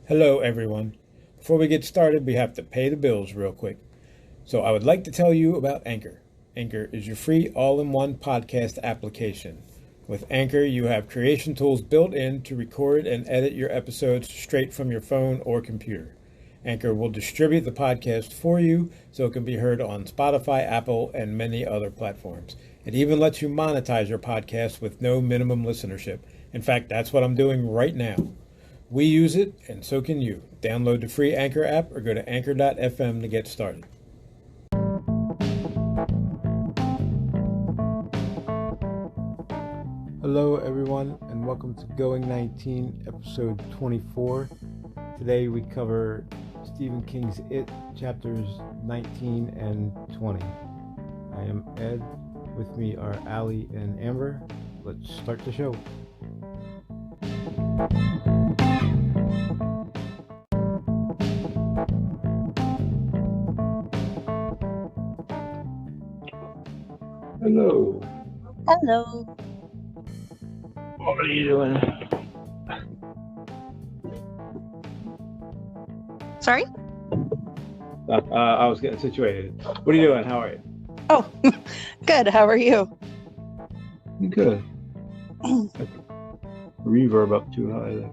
Hello, everyone. Before we get started, we have to pay the bills real quick. So, I would like to tell you about Anchor. Anchor is your free all in one podcast application. With Anchor, you have creation tools built in to record and edit your episodes straight from your phone or computer. Anchor will distribute the podcast for you so it can be heard on Spotify, Apple, and many other platforms. It even lets you monetize your podcast with no minimum listenership. In fact, that's what I'm doing right now. We use it, and so can you. Download the free Anchor app or go to anchor.fm to get started. Hello, everyone, and welcome to Going 19, episode 24. Today we cover Stephen King's It, chapters 19 and 20. I am Ed. With me are Allie and Amber. Let's start the show. Hello. Hello. What are you doing? Sorry? I was getting situated. What are you doing? How are you? Oh, good. How are you? Good. Reverb up too high there.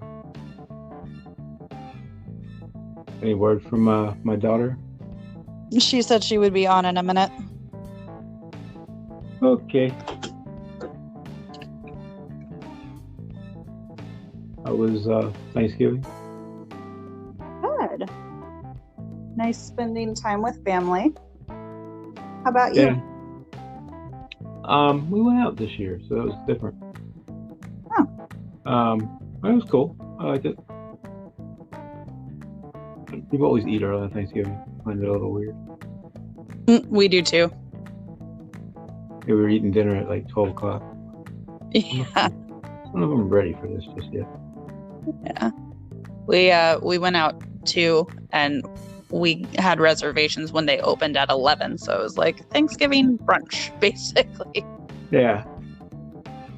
Any word from my daughter? She said she would be on in a minute. Okay. How was Thanksgiving? Good. Nice spending time with family. How about you? Yeah. We went out this year, so that was different. It was cool. I liked it. People always eat early on Thanksgiving. I find it a little weird. We do too. Yeah, we were eating dinner at like 12 o'clock. Yeah. I don't know if I'm ready for this just yet. Yeah. We went out too, and we had reservations when they opened at 11, so it was like Thanksgiving brunch, basically. Yeah.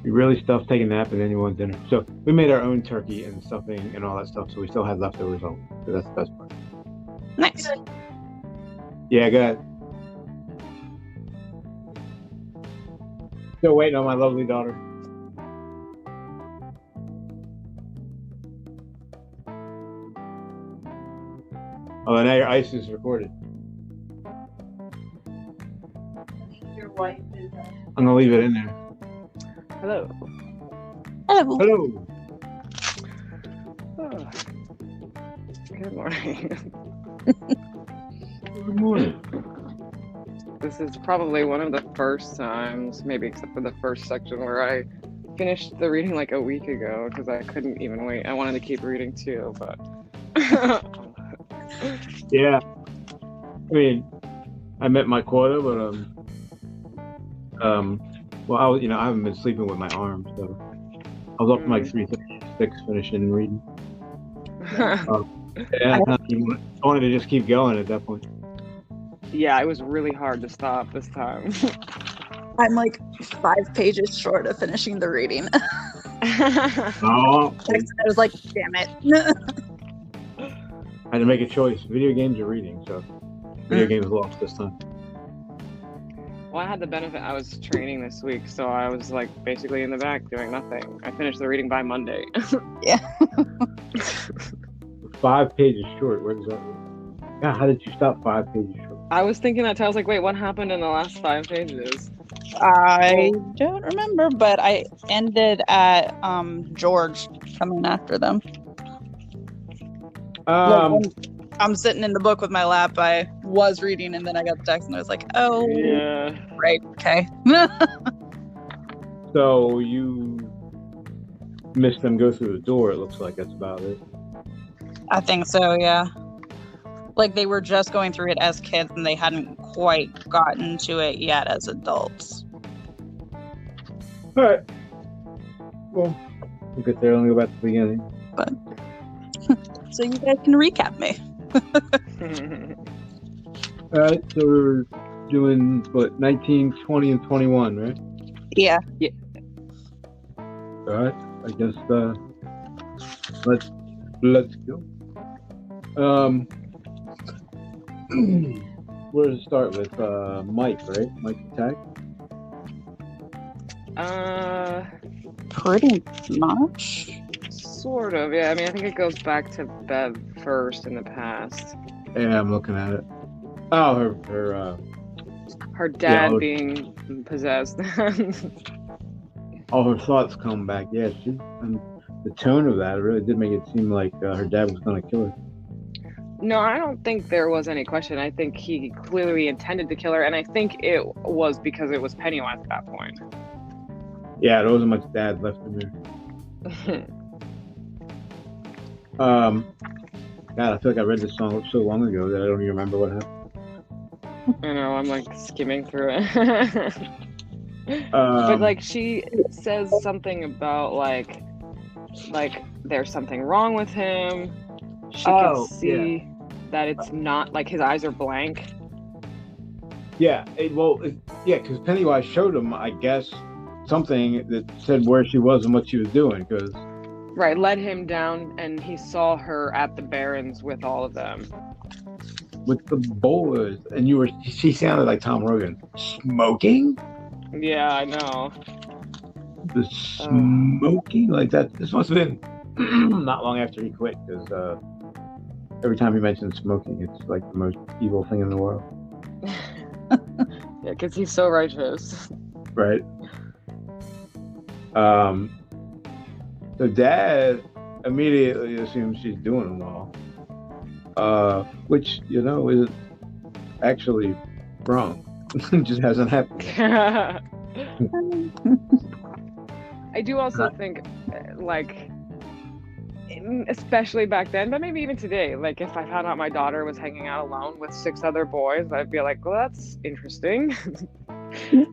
We really stuffed, take a nap, and then you want dinner. So we made our own turkey and stuffing and all that stuff, so we still had leftovers home. So that's the best part. Nice. Yeah, go ahead. Still waiting on my lovely daughter. Oh, and now your ice is recorded. Your wife is. I'm gonna leave it in there. Hello. Hello. Hello. Oh. Good morning. Good morning. This is probably one of the first times, maybe except for the first section, where I finished the reading like a week ago because I couldn't even wait. I wanted to keep reading too, but Yeah. I mean, I met my quota, but well, I haven't been sleeping with my arm, so I was up from like 3:36 finishing reading. Yeah, I wanted to just keep going at that point. Yeah, it was really hard to stop this time. I'm like 5 pages short of finishing the reading. Oh, I was like, damn it. I had to make a choice. Video games or reading, so video games lost this time. Well, I had the benefit, I was training this week, so I was like basically in the back doing nothing. I finished the reading by Monday. Yeah. 5 pages short. Where does that? God, how did you stop 5 pages short? I was thinking that too. I was like, wait, what happened in the last 5 pages? I don't remember, but I ended at George coming after them. I'm sitting in the book with my lap. I was reading, and then I got the text, and I was like, "Oh, Yeah. right, okay." So you missed them go through the door. It looks like that's about it. I think so. Yeah. Like they were just going through it as kids, and they hadn't quite gotten to it yet as adults. All right. Well, we'll get there. Let me go back to the beginning. But so you guys can recap me. All right. So we're doing what 19, 20, and 21, right? Yeah. All right. I guess let's go. Um, where does it start with? Mike, right? Mike attack. Pretty much. Sort of, yeah. I mean, I think it goes back to Bev first in the past. Yeah, I'm looking at it. Oh, Her dad yeah, being possessed. all her thoughts come back. Yeah, and the tone of that really did make it seem like her dad was going to kill her. No, I don't think there was any question. I think he clearly intended to kill her, and I think it was because it was Pennywise at that point. Yeah, there wasn't much dad left in there. God, I feel like I read this song so long ago that I don't even remember what happened. I know, I'm like skimming through it. But like she says something about like there's something wrong with him. She can see that it's not like his eyes are blank. Yeah, because Pennywise showed him, I guess, something that said where she was and what she was doing. Because right, led him down, and he saw her at the Barrens with all of them. With the boys, and she sounded like Tom Rogan. Smoking? Yeah, I know. The smoking? Like that, this must have been not long after he quit, because every time he mentions smoking, it's like the most evil thing in the world. Yeah, because he's so righteous. Right. So Dad immediately assumes she's doing them all, which is actually wrong. It just hasn't happened. I do also think, like, especially back then, but maybe even today, like if I found out my daughter was hanging out alone with 6 other boys, I'd be like, well, that's interesting.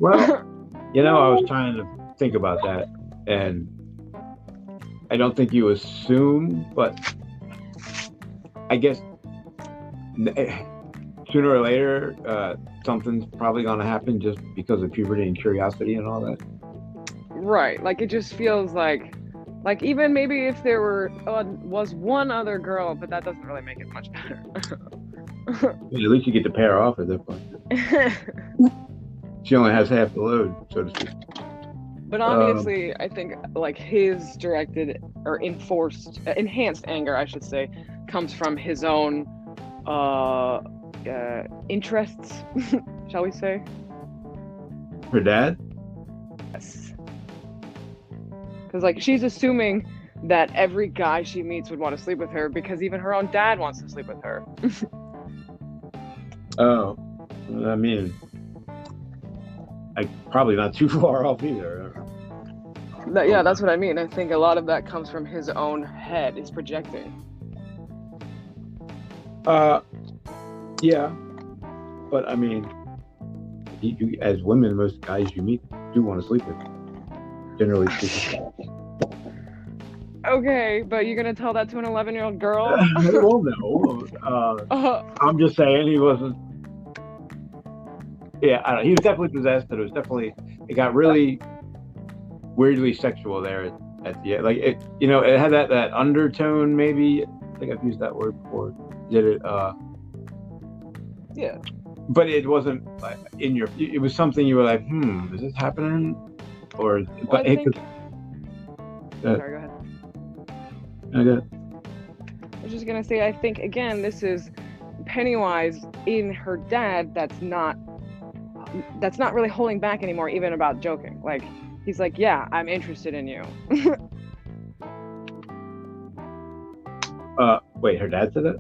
Well, I was trying to think about that, and I don't think you assume, but I guess sooner or later, something's probably going to happen just because of puberty and curiosity and all that. Right. Like, it just feels like even maybe if there was one other girl, but that doesn't really make it much better. At least you get to pair off at that point. She only has half the load, so to speak. But obviously, I think like his directed or enhanced anger, I should say, comes from his own interests, shall we say? Her dad? Yes. Because like she's assuming that every guy she meets would want to sleep with her because even her own dad wants to sleep with her. Oh, I mean, probably not too far off either. Yeah, that's what I mean. I think a lot of that comes from his own head. He's projecting. Yeah, but I mean, you, as women, most guys you meet do want to sleep with, generally speaking. Okay, but you're gonna tell that to an 11-year-old girl? Well, no. I'm just saying he wasn't. Yeah, I don't know. He was definitely possessed, but it got really weirdly sexual there at the end. Like it had that undertone. Maybe I think I've used that word before. Did it? Yeah. But it wasn't like it was something you were like, is this happening? Or Well, but I think... Sorry, go ahead. Okay. I was just gonna say, I think again, this is Pennywise in her dad. That's not really holding back anymore, even about joking. Like he's like, yeah, I'm interested in you. Wait, her dad said that?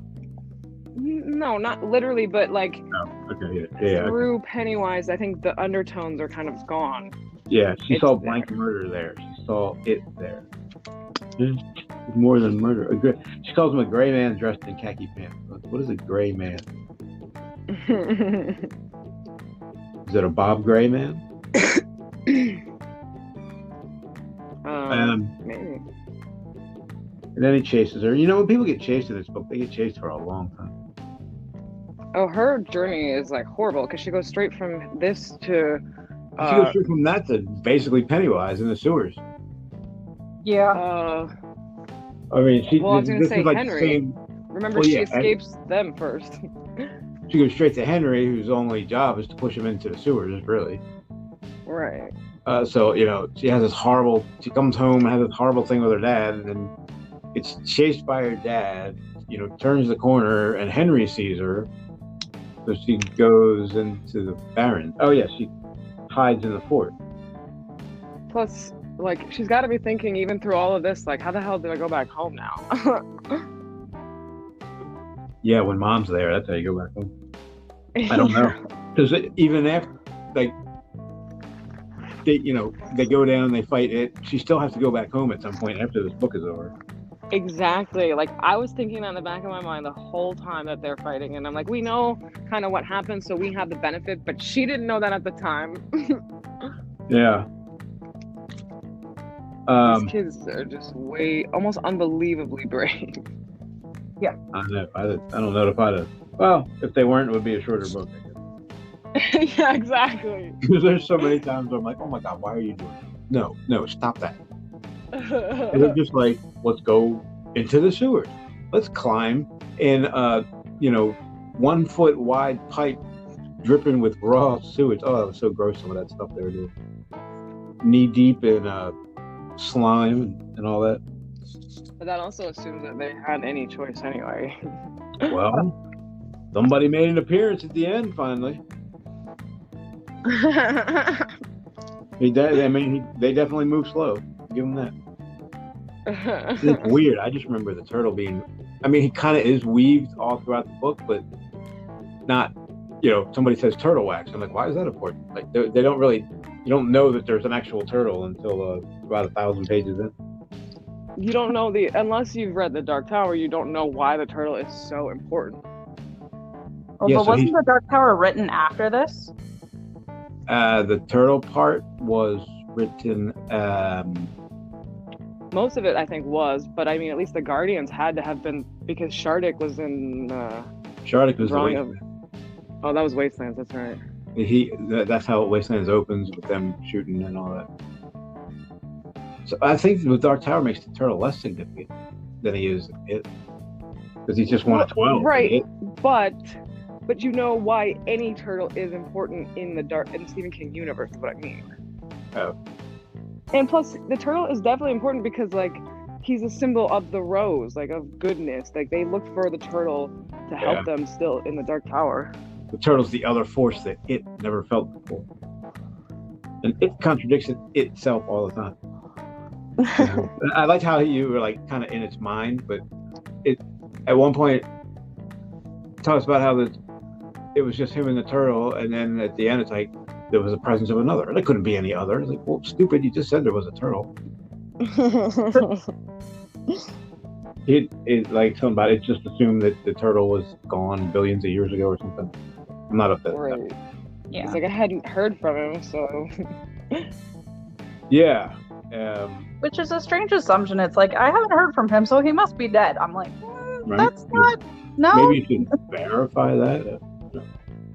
No, not literally, but like okay, yeah. Through okay. Pennywise, I think the undertones are kind of gone. Yeah, she saw blank murder there. She saw it there. It's more than murder. She calls him a gray man dressed in khaki pants. What is a gray man? Is it a Bob Gray man? Maybe. And then he chases her. When people get chased in this book, they get chased for a long time. Oh, her journey is like horrible because she goes straight from this to. She goes straight from that to basically Pennywise in the sewers. Yeah. I mean, well, I was going to say is like Henry. the same. Remember, Well, she yeah, escapes them first. she goes straight to Henry, whose only job is to push him into the sewers, really. Right. So, she comes home and has this horrible thing with her dad, and then gets chased by her dad, turns the corner, and Henry sees her. So she goes into the Baron. Oh, yeah, she hides in the fort. Plus, like, she's got to be thinking, even through all of this, like, how the hell do I go back home now? Yeah, when mom's there, that's how you go back home. I don't know. Because even after, like, they go down and they fight it, she still has to go back home at some point after this book is over. Exactly. Like, I was thinking that in the back of my mind the whole time that they're fighting, and I'm like, we know kind of what happens, so we have the benefit, but she didn't know that at the time. Yeah. These kids are just almost unbelievably brave. Yeah. I don't know if I'd have. Well, if they weren't, it would be a shorter book, I guess. Yeah, exactly. Because there's so many times where I'm like, oh my God, why are you doing that? No, stop that. And they're just like, let's go into the sewers. Let's climb in 1 foot wide pipe dripping with raw sewage. Oh, that was so gross, some of that stuff they were doing. Knee deep in slime and all that. But that also assumes that they had any choice anyway. Well, somebody made an appearance at the end finally. They definitely move slow. Give them that. It's weird. I just remember the turtle being. I mean, he kind of is weaved all throughout the book, but not. Somebody says turtle wax. I'm like, why is that important? Like, they don't really. You don't know that there's an actual turtle until about 1,000 pages in. You don't know unless you've read The Dark Tower, you don't know why the turtle is so important. Well, but wasn't The Dark Tower written after this? The turtle part was written. Most of it, I think, was, but I mean, at least the Guardians had to have been, because Shardik was in. Shardik was the Wasteland. Oh, that was Wastelands. That's right. That's how Wastelands opens, with them shooting and all that. So I think the Dark Tower makes the turtle less significant than he is it, because he's just one of 12. Right, but you know why any turtle is important in the Stephen King universe, is what I mean. Oh. And plus, the turtle is definitely important because, like, he's a symbol of the rose, like, of goodness. Like, they look for the turtle to help them still in the Dark Tower. The turtle's the other force that it never felt before. And it contradicts itself all the time. I like how you were, like, kind of in its mind, but it at one point talks about how it was just him and the turtle, and then at the end it's like there was a presence of another. There couldn't be any other. It's like, well, stupid, you just said there was a turtle. It like something about it just assumed that the turtle was gone billions of years ago or something. I'm not up to right. That. Yeah. It's like I hadn't heard from him, so. Yeah. Which is a strange assumption. It's like, I haven't heard from him, so he must be dead. I'm like, right? That's not. No. Maybe you can verify that.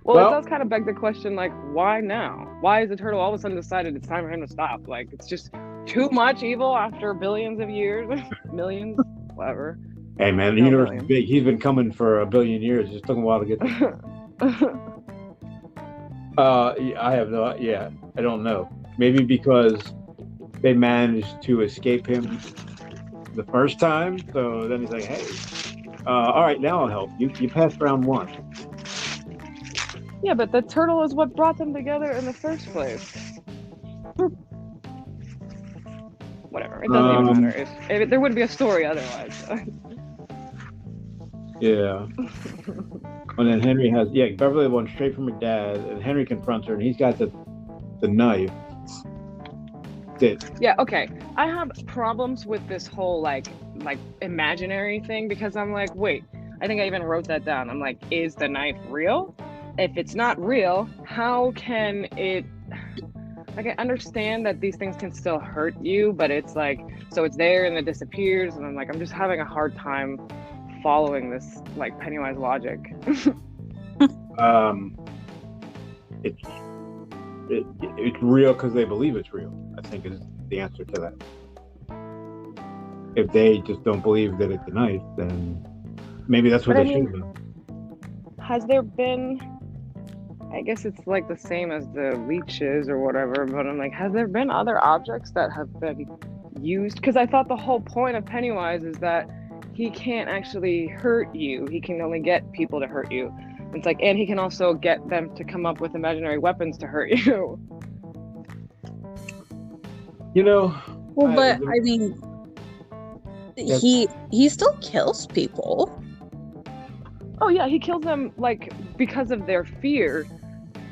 Well, it does kind of beg the question, like, why now? Why is the turtle all of a sudden decided it's time for him to stop? Like, it's just too much evil after billions of years, millions, whatever. Hey, man, the universe is big. He's been coming for 1 billion years. It just took him a while to get there. I have no. Yeah, I don't know. Maybe because they managed to escape him the first time, so then he's like, "Hey, all right, now I'll help you. You passed round 1." Yeah, but the turtle is what brought them together in the first place. Whatever. It doesn't even matter. If there wouldn't be a story otherwise. Yeah. And then Henry has, Beverly went straight from her dad, and Henry confronts her, and he's got the knife. Yeah, okay. I have problems with this whole like imaginary thing, because I'm like, wait, I think I even wrote that down. I'm like, is the knife real? If it's not real, how can it... Like, I understand that these things can still hurt you, but it's like, so it's there and it disappears, and I'm like, I'm just having a hard time following this, like, Pennywise logic. It's real because they believe it's real, I think, is the answer to that. If they just don't believe that it's a knife, then Maybe that's what But they I should have mean, done. has there been? I guess it's like the same as the leeches or whatever. But I'm like, has there been other objects that have been used? Because I thought the whole point of Pennywise is that he can't actually hurt you. He can only get people to hurt you. It's like, and he can also get them to come up with imaginary weapons to hurt you. You know, Well, but I mean, Yes. he still kills people. Oh yeah, he kills them like because of their fear,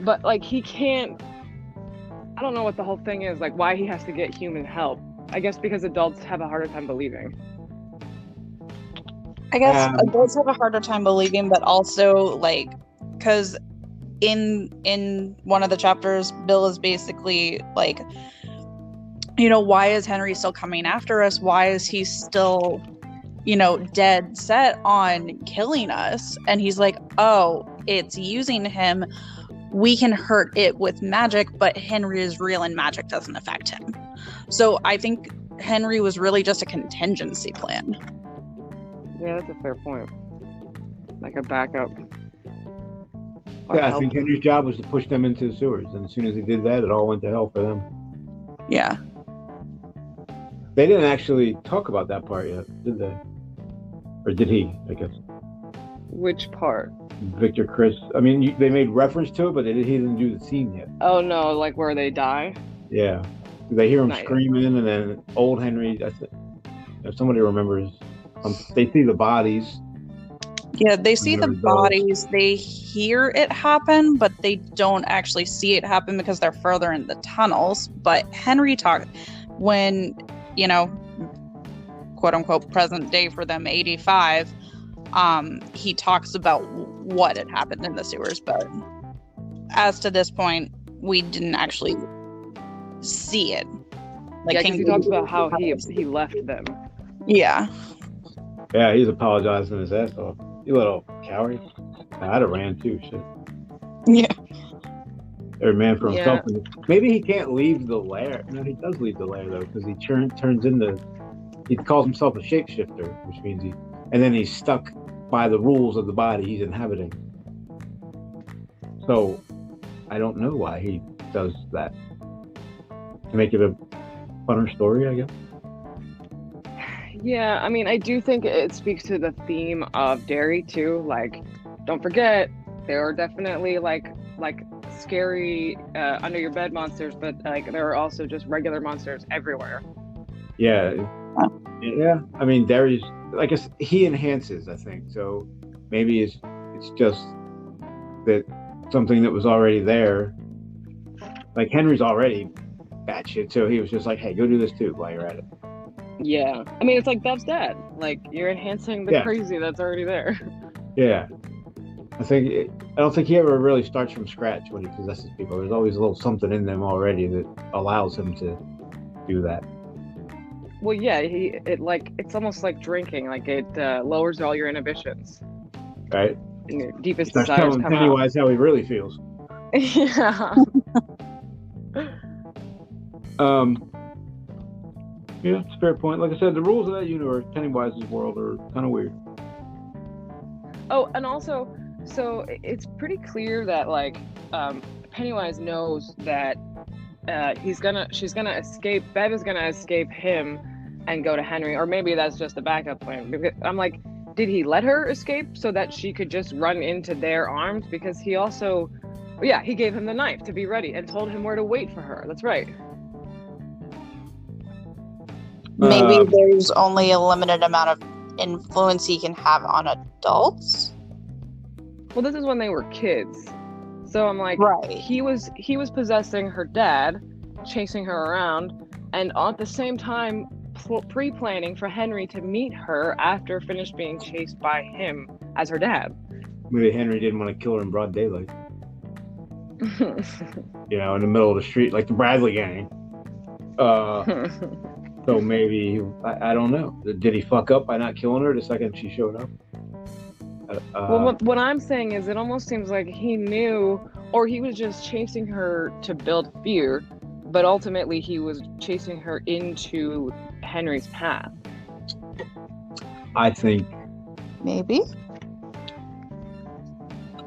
but like he can't. I don't know what the whole thing is, like why he has to get human help. I guess because adults have a harder time believing. I guess adults have a harder time believing, but also like, because in one of the chapters, Bill is basically like, you know, why is Henry still coming after us? Why is he still, you know, dead set on killing us? And he's like, oh, it's using him. We can hurt it with magic, but Henry is real and magic doesn't affect him. So I think Henry was really just a contingency plan. Yeah, that's a fair point. Like a backup. Yeah, I think Henry's job was to push them into the sewers, and as soon as he did that, it all went to hell for them. Yeah. They didn't actually talk about that part yet, did they? Or did he, I guess? Which part? Victor, Chris. I mean, they made reference to it, but he didn't do the scene yet. Oh, no, like where they die? Yeah. They hear him Not screaming, and then old Henry, if somebody remembers, they see the bodies. Yeah, they see the bodies, they hear it happen, but they don't actually see it happen because they're further in the tunnels. But Henry talked when, you know, quote unquote present day for them, 85, he talks about what had happened in the sewers. But as to this point, we didn't actually see it. Like, yeah, because he talks about how he left them. Yeah. Yeah, he's apologizing his ass off. You little coward. I'd have ran too, shit. Yeah. Every man for himself. Yeah. Maybe he can't leave the lair. No, he does leave the lair, though, because he turns into... He calls himself a shapeshifter, which means he... And then he's stuck by the rules of the body he's inhabiting. So, I don't know why he does that. To make it a funner story, I guess. Yeah, I mean, I do think it speaks to the theme of Derry too. Like, don't forget, there are definitely like scary under your bed monsters, but like there are also just regular monsters everywhere. Yeah. I mean, Derry's, I guess he enhances, I think. So maybe it's just that something that was already there. Like Henry's already batshit, so he was just like, "Hey, go do this too while you're at it." Yeah, I mean, it's like Bev's dad. Like, you're enhancing the crazy that's already there. Yeah, I don't think he ever really starts from scratch when he possesses people. There's always a little something in them already that allows him to do that. Well, yeah, it's almost like drinking. Like it lowers all your inhibitions. Right. And your deepest desires come out. Pennywise how he really feels. Yeah. Yeah, it's a fair point. Like I said, the rules of that universe, Pennywise's world, are kind of weird. Oh, and also, so it's pretty clear that like Pennywise knows that she's gonna escape. Bev is gonna escape him and go to Henry, or maybe that's just a backup plan. Because I'm like, did he let her escape so that she could just run into their arms? Because he also, he gave him the knife to be ready and told him where to wait for her. That's right. Maybe there's only a limited amount of influence he can have on adults. Well, this is when they were kids. So I'm like, right. He was possessing her dad, chasing her around, and at the same time pre-planning for Henry to meet her after finished being chased by him as her dad. Maybe Henry didn't want to kill her in broad daylight. You know, in the middle of the street, like the Bradley gang. So maybe, I don't know. Did he fuck up by not killing her the second she showed up? Well, what I'm saying is it almost seems like he knew, or he was just chasing her to build fear, but ultimately he was chasing her into Henry's path. I think... Maybe?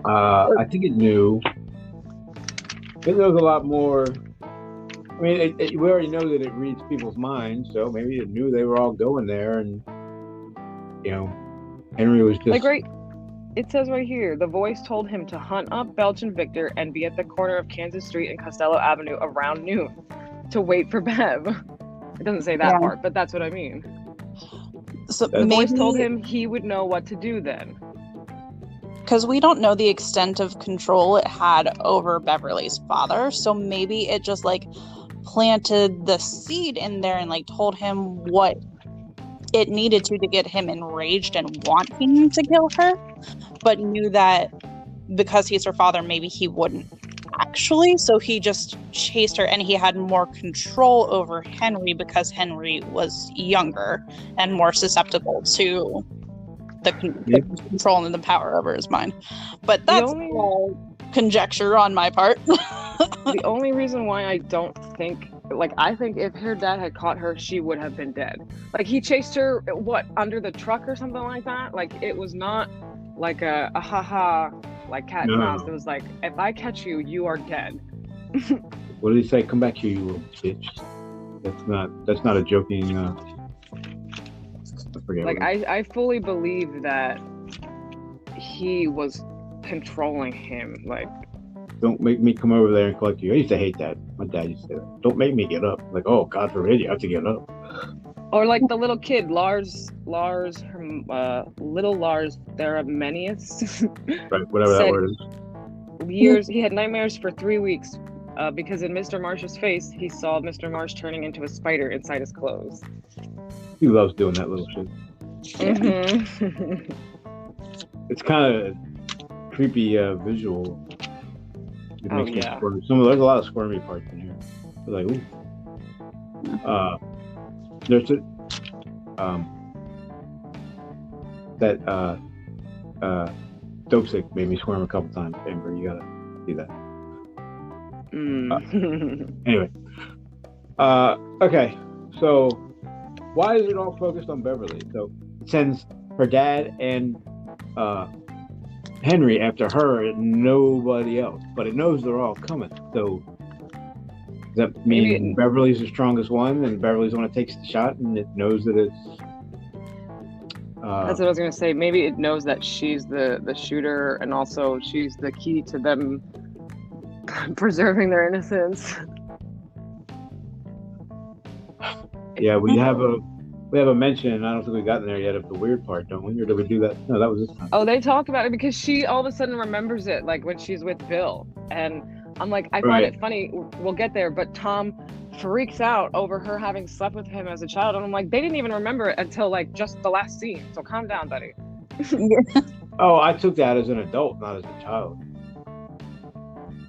I think it knew. It knows a lot more. I mean, we already know that it reads people's minds, so maybe it knew they were all going there, and Henry was just like it says right here, the voice told him to hunt up Belch and Victor and be at the corner of Kansas Street and Costello Avenue around noon to wait for Bev. It doesn't say that part, but that's what I mean. So the voice told him he would know what to do then. Because we don't know the extent of control it had over Beverly's father, so maybe it just like planted the seed in there and like told him what it needed to get him enraged and wanting to kill her, but knew that because he's her father, maybe he wouldn't actually, so he just chased her, and he had more control over Henry because Henry was younger and more susceptible to the control and the power over his mind. But that's all conjecture on my part. The only reason why I don't think, like, I think if her dad had caught her, she would have been dead. Like, he chased her, under the truck or something like that? Like, it was not like a ha-ha, like cat and mouse. It was like, if I catch you, you are dead. What did he say? Come back here, you little bitch. That's not a joking, like, I fully believe that he was controlling him, like, don't make me come over there and collect you. I used to hate that. My dad used to say that. Don't make me get up. Like, oh, God forbid you have to get up. Or like the little kid, little Lars Theramenius. Right, whatever that word is. He had nightmares for 3 weeks because in Mr. Marsh's face, he saw Mr. Marsh turning into a spider inside his clothes. He loves doing that little shit. Mm-hmm. It's kind of creepy visual. It makes me squirm. There's a lot of squirmy parts in here. It's like, ooh. There's Dope Sick made me squirm a couple times. Amber, you gotta see that. Anyway. Okay. So, why is it all focused on Beverly? So, it sends her dad and Henry after her and nobody else, but it knows they're all coming. So does that mean Beverly's the strongest one, and Beverly's the one that takes the shot, and it knows that it's that's what I was gonna say. Maybe it knows that she's the shooter, and also she's the key to them preserving their innocence. Yeah, we have a mention. I don't think we've gotten there yet of the weird part, don't we? Or did we do that? No, that was this time. Oh, they talk about it because she all of a sudden remembers it, like when she's with Bill. And I'm like, I find it funny. We'll get there, but Tom freaks out over her having slept with him as a child. And I'm like, they didn't even remember it until like just the last scene. So calm down, buddy. Oh, I took that as an adult, not as a child.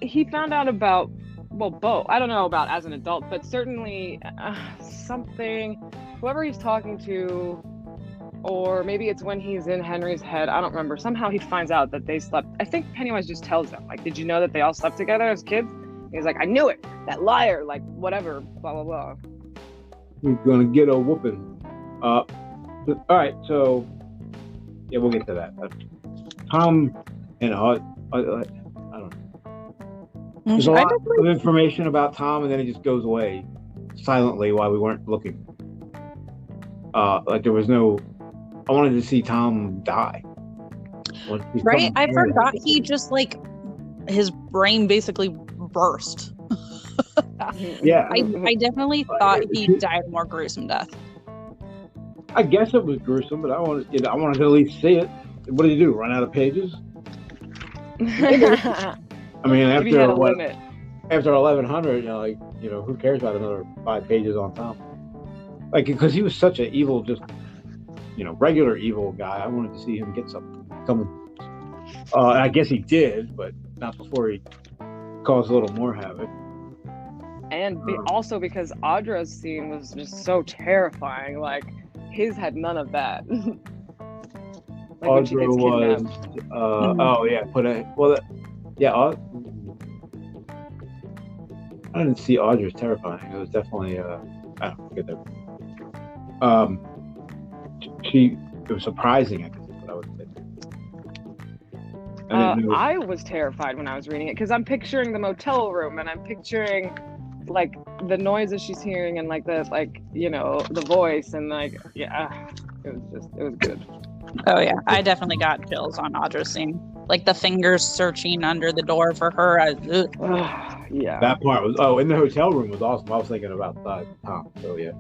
He found out about, both. I don't know about as an adult, but certainly something, whoever he's talking to, or maybe it's when he's in Henry's head, I don't remember. Somehow he finds out that they slept. I think Pennywise just tells them, like, did you know that they all slept together as kids? And he's like, I knew it. That liar, like, whatever, blah, blah, blah. He's gonna get a whooping. All right, so, yeah, we'll get to that. Tom and I don't know. There's a lot of information about Tom, and then it just goes away silently while we weren't looking. Like there was no. I wanted to see Tom die. Right? I forgot he just like his brain basically burst. Yeah. I definitely thought he died a more gruesome death. I guess it was gruesome, but I wanted to at least see it. What did he do? Run out of pages? I mean, after 1100, who cares about another 5 pages on Tom? Like, because he was such an evil, just, regular evil guy. I wanted to see him get something coming. I guess he did, but not before he caused a little more havoc. And also because Audra's scene was just so terrifying. Like, his had none of that. Like when she gets kidnapped. I didn't see Audra as terrifying. It was definitely I don't get that. It was surprising, I guess is what I would say. I was terrified when I was reading it because I'm picturing the motel room and I'm picturing like the noises she's hearing and like the the voice and like it was good. Oh yeah, I definitely got chills on Audra's scene. Like the fingers searching under the door for her. Yeah. That part was in the hotel room was awesome. I was thinking about Tom. So yeah.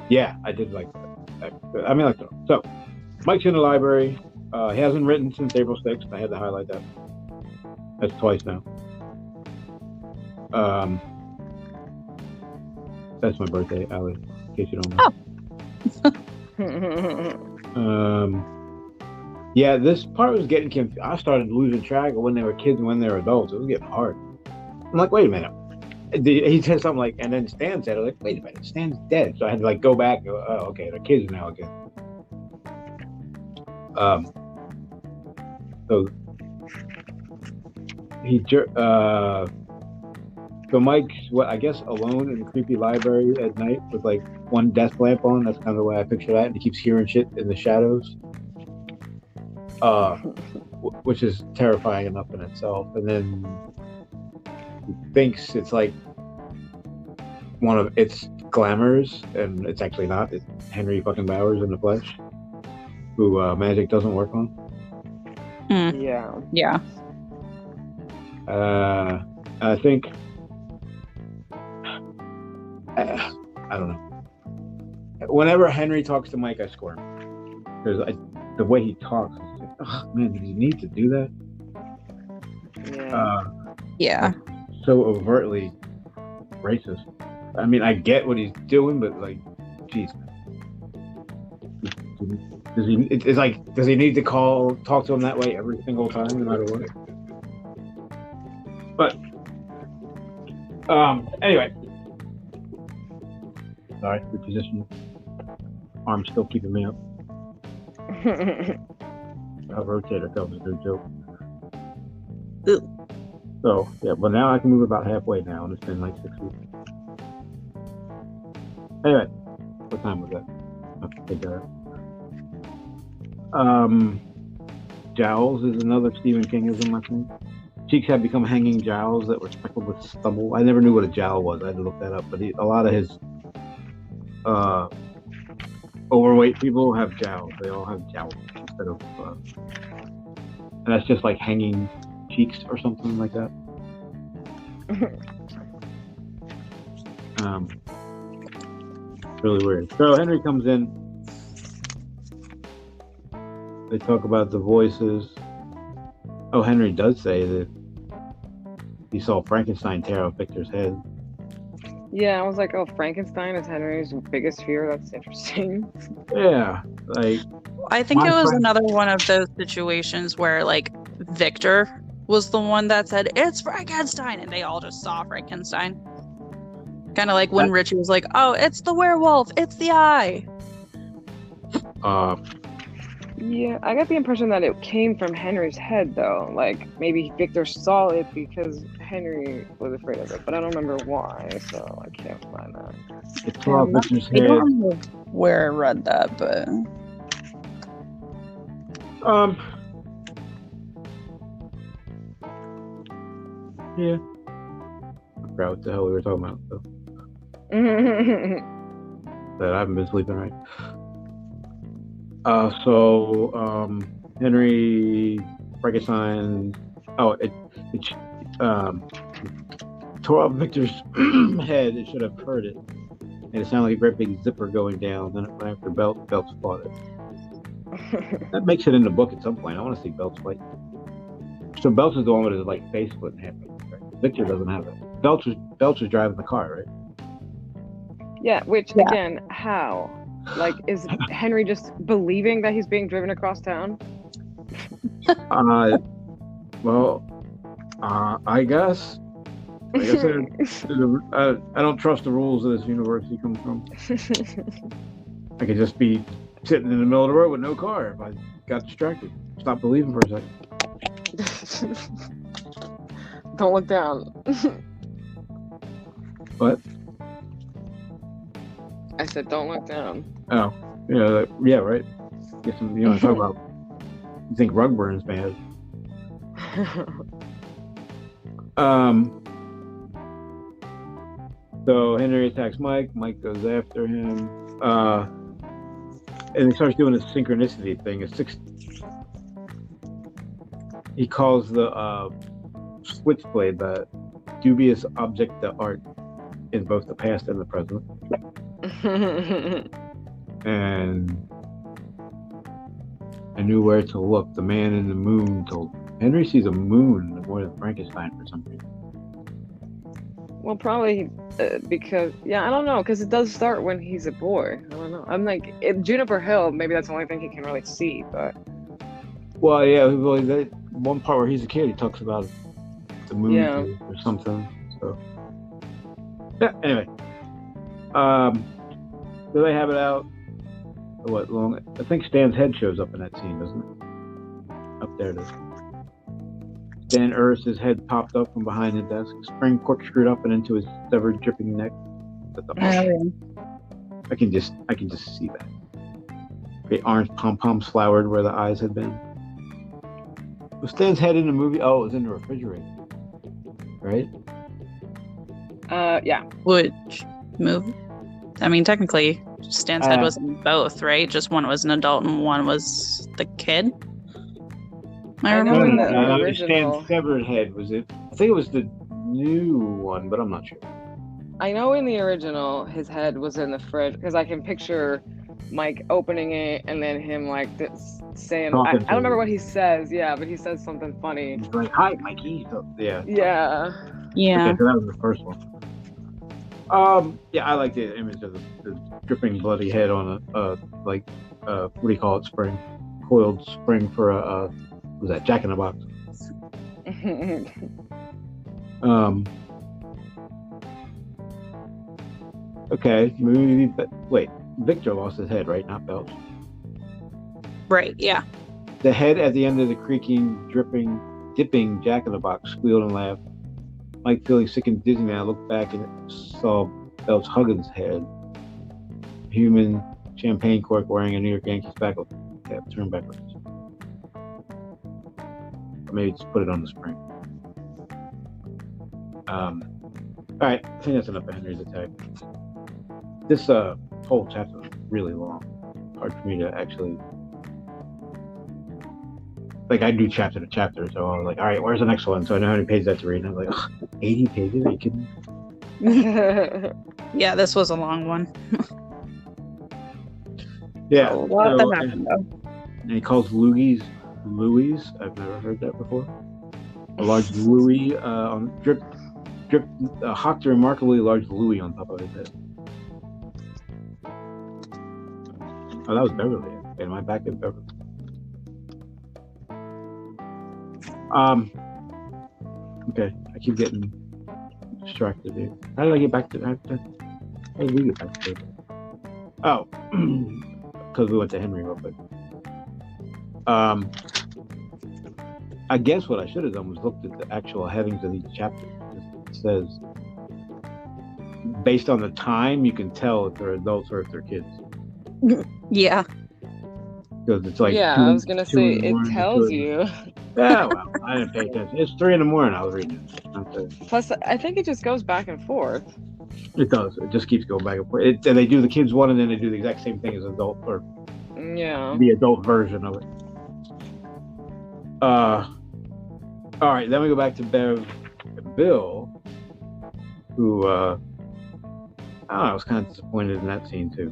Yeah, I did like that. I mean, like that. So Mike's in the library. He hasn't written since April 6th. I had to highlight that. That's twice now. That's my birthday, Allie, in case you don't know. Yeah, this part was getting confused. I started losing track of when they were kids and when they were adults. It was getting hard. I'm like, wait a minute. He said something like, and then Stan said, like, wait a minute, Stan's dead. So I had to like go back and go, oh, okay, they're kids now again. So so Mike's I guess alone in the creepy library at night with like one desk lamp on. That's kind of the way I picture that. And he keeps hearing shit in the shadows, which is terrifying enough in itself. And then he thinks it's like one of its glamours, and it's actually not. It's Henry fucking Bowers in the flesh, who magic doesn't work on. Yeah. I think I don't know. Whenever Henry talks to Mike, I squirm. Because the way he talks, it's like, oh man, did he need to do that? Yeah. So overtly racist. I mean, I get what he's doing, but like, jeez. Does he? It's like, does he need to talk to him that way every single time, no matter what? But anyway, sorry, reposition. Arm's still keeping me up. A rotator cuff is a good joke. So yeah, but now I can move about halfway now, and it's been like 6 weeks. Anyway, what time was that? Okay, take that. Jowls is another Stephen Kingism, I think. Cheeks had become hanging jowls that were speckled with stubble. I never knew what a jowl was. I had to look that up. But a lot of his overweight people have jowls. They all have jowls instead of, and that's just like hanging cheeks or something like that. Really weird. So Henry comes in. They talk about the voices. Oh, Henry does say that he saw Frankenstein tear off Victor's head. Yeah, I was like, oh, Frankenstein is Henry's biggest fear. That's interesting. Yeah, like. I think it was another one of those situations where, like, Victor was the one that said, it's Frankenstein, and they all just saw Frankenstein. Kind of like when Richie was like, oh, it's the werewolf, it's the eye. Yeah, I got the impression that it came from Henry's head, though. Like, maybe Victor saw it because Henry was afraid of it, but I don't remember why, so I can't find that. It's Victor's I don't know where I read that, but... Yeah. I forgot what the hell we were talking about, so. That I haven't been sleeping right. Henry Frankenstein. It tore off Victor's head. It should have hurt it, and it sounded like a great big zipper going down. Then it went after Belts fought it. That makes it in the book at some point. I want to see Belts fight. So Belts is the one with his like face split in half. Right? Victor doesn't have it. Belts was driving the car, right? Yeah. Again, how? Like, is Henry just believing that he's being driven across town? I guess. Like I said, I don't trust the rules of this universe he comes from. I could just be sitting in the middle of the road with no car if I got distracted. Stop believing for a second. Don't look down. What? I said, don't look down. Oh, yeah, right. Get some, talk about. You think rug burns bad? So Henry attacks Mike. Mike goes after him, and he starts doing this synchronicity thing. He calls the switchblade the dubious object d'art in both the past and the present. And I knew where to look. The man in the moon told Henry sees a moon more than Frankenstein for some reason. Well, probably because, I don't know, because it does start when he's a boy. I don't know. I'm like, Juniper Hill, maybe that's the only thing he can really see, but... Well, yeah, that one part where he's a kid, he talks about the moon or something, so... Yeah, anyway. So they have it out. What, long? I think Stan's head shows up in that scene, doesn't it? Up there, Stan Uris's head popped up from behind the desk, spring corkscrewed up and into his severed, dripping neck. I can just see that. The orange pom-poms flowered where the eyes had been. Was Stan's head in the movie? Oh, it was in the refrigerator, right? Yeah. Which movie? I mean, technically, Stan's head was in both, right? Just one was an adult and one was the kid. I remember in the original. Stan's severed head was it? I think it was the new one, but I'm not sure. I know in the original, his head was in the fridge because I can picture Mike opening it and then him like saying, I don't remember what he says, but he says something funny. He's like, "Hi, Mikey." So, yeah. Yeah. Okay, so that was the first one. I like the image of the dripping bloody head on what do you call it? Spring, coiled spring for a was that Jack in the Box? Okay, movie. Wait, Victor lost his head, right? Not Belch. Right. Yeah. The head at the end of the creaking, dipping Jack in the Box squealed and laughed. Mike, feeling sick and dizzy now, looked back and saw Belch Huggins' head. Human champagne cork wearing a New York Yankees backwards cap turned backwards. Or maybe just put it on the spring. Alright, I think that's enough of Henry's attack. This whole chapter is really long. Hard for me to actually... I do chapter to chapter, so I was like, all right, where's the next one? So I know how many pages I have to read. And I was like, 80 pages? Are you kidding me? Yeah, this was a long one. Yeah. A lot that happened, though. And he calls Louis. I've never heard that before. A large Louis hocked a remarkably large Louis on top of his head. Oh, that was Beverly. Am I back in Beverly? Okay, I keep getting distracted here. How did I get back to that? How did we get back to it? Oh, because we went to Henry real quick. I guess what I should have done was looked at the actual headings of each chapter. It says, based on the time, you can tell if they're adults or if they're kids. Yeah. Because it's like I was gonna say it tells you. Yeah, well, I didn't pay attention. It's 3 a.m. I was reading it. Plus, I think it just goes back and forth. It does. It just keeps going back and forth. And they do the kids one, and then they do the exact same thing as adult, or the adult version of it. All right, then we go back to Bev and Bill, who I don't know, I was kind of disappointed in that scene too.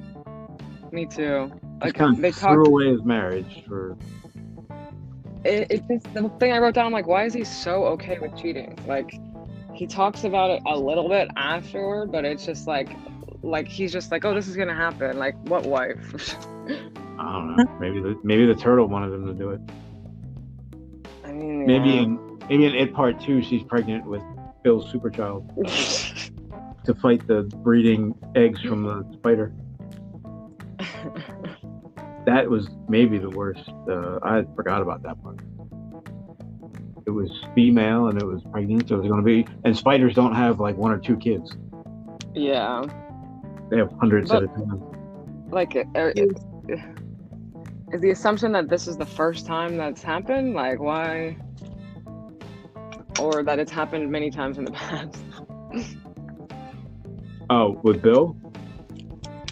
Me too. Like they threw away his marriage for. It's just the thing I wrote down. I'm like, why is he so okay with cheating? Like, he talks about it a little bit afterward, but it's just like he's just like, oh, this is gonna happen. Like, what wife? I don't know. Maybe the turtle wanted him to do it. I mean, maybe in It Part 2, she's pregnant with Bill's super child to fight the breeding eggs from the spider. That was maybe the worst. I forgot about that part. It was female and it was pregnant, so it was going to be. And spiders don't have like 1 or 2 kids. Yeah. They have hundreds at a time. Like, Is the assumption that this is the first time that's happened? Like, why? Or that it's happened many times in the past? Oh, with Bill?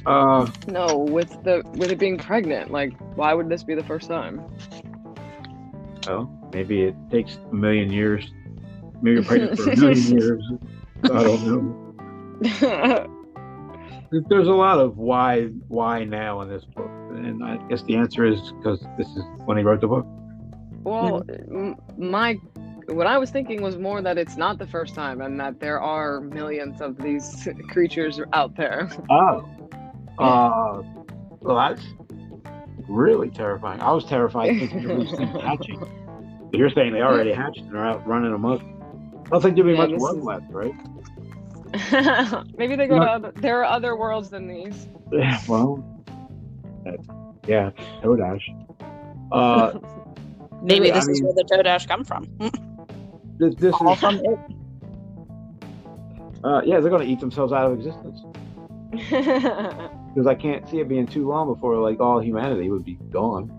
No, with it being pregnant. Like, why would this be the first time? Well, maybe it takes a million years. Maybe you're pregnant for a million years. I don't know. There's a lot of why now in this book, and I guess the answer is because this is when he wrote the book. Well, what I was thinking was more that it's not the first time, and that there are millions of these creatures out there. Oh, well, that's really terrifying. I was terrified thinking of these things hatching. But you're saying they already hatched and are out running amok. I don't think there'll be much work left, right? Maybe they go to there are other worlds than these. Yeah, well, yeah, Toadash. Maybe this is where the Toadash come from. This All is from it. yeah, they're gonna eat themselves out of existence because I can't see it being too long before like all humanity would be gone.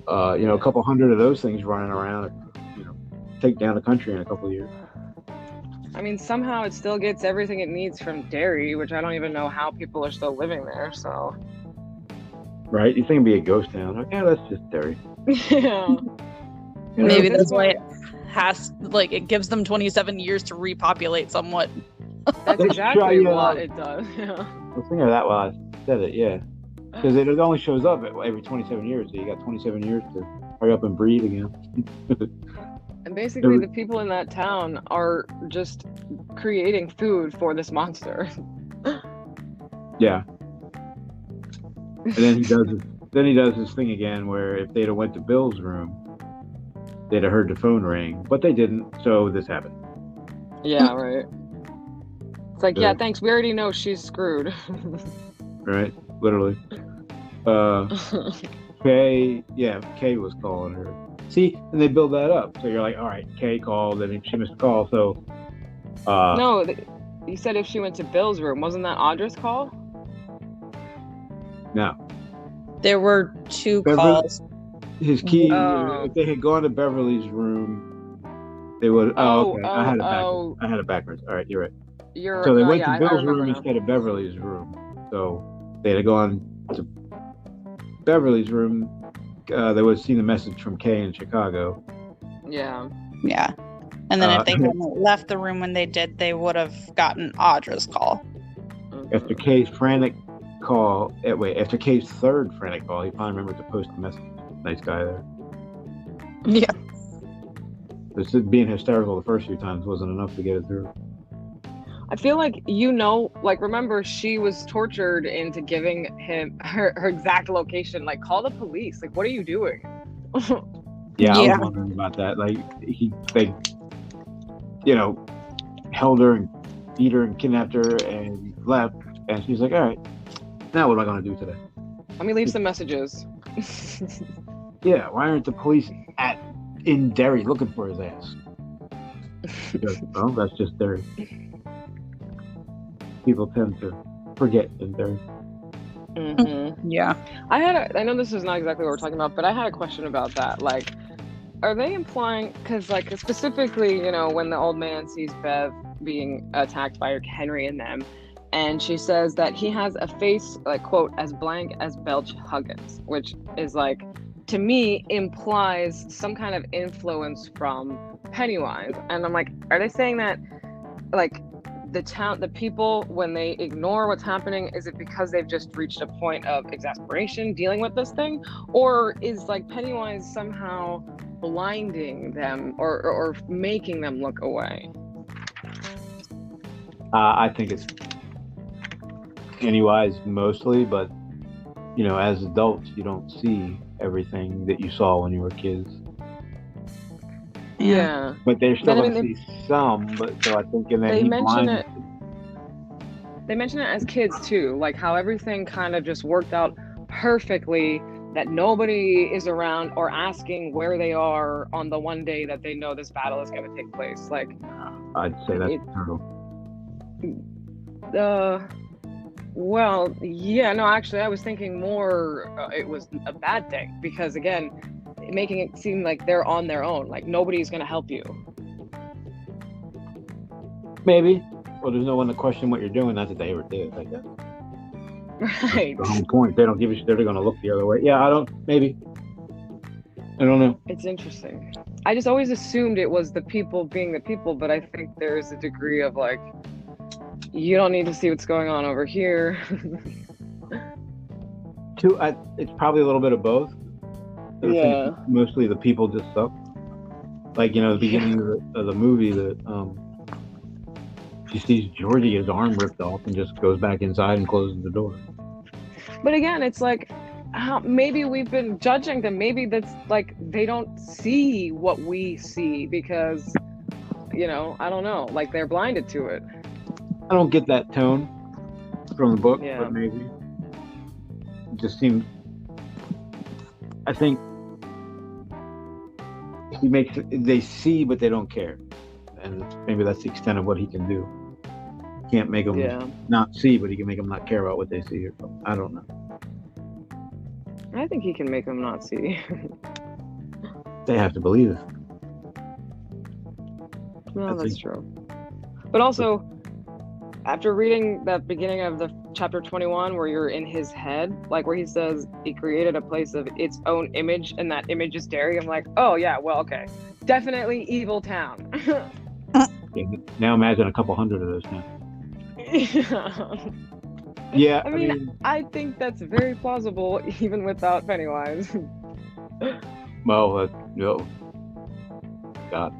A couple hundred of those things running around, take down the country in a couple of years. I mean, somehow it still gets everything it needs from Derry, which I don't even know how people are still living there. So, right? You think it'd be a ghost town? Okay, that's just Derry. Yeah. Maybe that's why it has it gives them 27 years to repopulate somewhat. That's exactly what it does. Yeah. I was thinking of that while I said it. Yeah, because it only shows up every 27 years. So you got 27 years to hurry up and breed again. And basically, the people in that town are just creating food for this monster. Yeah. And then he does this thing again where if they'd have went to Bill's room, they'd have heard the phone ring, but they didn't, so this happened. Yeah, right. It's like, yeah, thanks. We already know she's screwed. Right, literally. Kay was calling her. See, and they build that up. So you're like, all right, Kay called, and she missed a call. So, no, you said if she went to Bill's room, wasn't that Audra's call? No. There were two calls. His key. If they had gone to Beverly's room, they would. I had it backwards. All right, you're right. So they went to Bill's room instead of Beverly's room. So they had gone to Beverly's room. They would have seen the message from Kay in Chicago. Yeah. Yeah. And then if they hadn't left the room when they did, they would have gotten Audra's call. After Kay's frantic call, after Kay's third frantic call, he finally remembered to post the message. Nice guy there. Yeah. This being hysterical the first few times wasn't enough to get it through. I feel like, remember she was tortured into giving him her exact location. Like, call the police. Like, what are you doing? Yeah, I was wondering about that. Like, they held her and beat her and kidnapped her and left. And she's like, all right, now what am I going to do today? Let me leave some messages. Yeah, why aren't the police in Derry looking for his ass? Because, well, that's just Derry. People tend to forget in Derry. Mm-hmm. Yeah. I know this is not exactly what we're talking about, but I had a question about that. Like, are they implying, because specifically, when the old man sees Bev being attacked by Henry and them, and she says that he has a face, like, quote, as blank as Belch Huggins, which is to me, implies some kind of influence from Pennywise. And I'm like, are they saying that, the people, when they ignore what's happening, is it because they've just reached a point of exasperation dealing with this thing? Or is Pennywise somehow blinding them or making them look away? I think it's Pennywise mostly, but as adults you don't see everything that you saw when you were kids. Yeah. But they're still going to see some, but so I think they mention it. They mention it as kids too, like how everything kind of just worked out perfectly, that nobody is around or asking where they are on the one day that they know this battle is going to take place. Like, I'd say that's turtle. Well, yeah, no, actually, I was thinking more it was a bad thing because, again, making it seem like they're on their own, like nobody's going to help you. Maybe. Well, there's no one to question what you're doing. Not that they ever did, I guess. Right. That's the whole point. They don't give a shit. They're going to look the other way. Yeah, maybe. I don't know. It's interesting. I just always assumed it was the people being the people, but I think there's a degree of like, you don't need to see what's going on over here. It's probably a little bit of both. Yeah. Mostly the people just suck. Like, the beginning of the movie that she sees Georgie, his arm ripped off, and just goes back inside and closes the door. But again, it's like, maybe we've been judging them. Maybe that's like they don't see what we see because, I don't know. Like they're blinded to it. I don't get that tone from the book, Yeah. but maybe it just seems. I think they see, but they don't care, and maybe that's the extent of what he can do. He can't make them not see, but he can make them not care about what they see. Or something. I don't know. I think he can make them not see. They have to believe it. No, that's true. But also, after reading that beginning of the chapter 21, where you're in his head, like where he says he created a place of its own image, and that image is Derry, I'm like, oh yeah, well, okay, definitely evil town. Now imagine a couple hundred of those now. Yeah, I mean, I think that's very plausible, even without Pennywise. Well, God,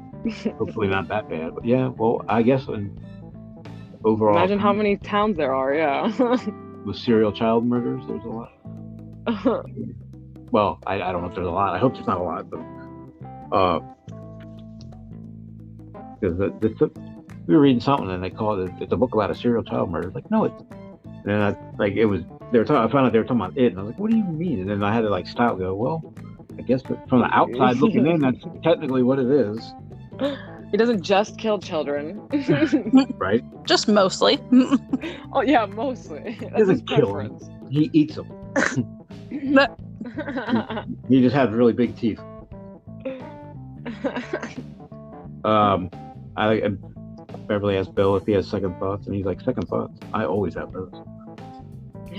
hopefully not that bad. But yeah, well, I guess overall, imagine how many towns there are. Yeah, with serial child murders, there's a lot. Well, I don't know if there's a lot. I hope there's not a lot, but because we were reading something and they called it's a book about a serial child murder. Like, no, it's. And it was. I found out they were talking about it, and I was like, "What do you mean?" And then I had to stop. And go, well, I guess from the outside looking in, that's technically what it is. He doesn't just kill children, right? Just mostly. Oh yeah, mostly. He doesn't kill them. He eats them. He just has really big teeth. Beverly asked Bill if he has second thoughts, and he's like, "Second thoughts? I always have those."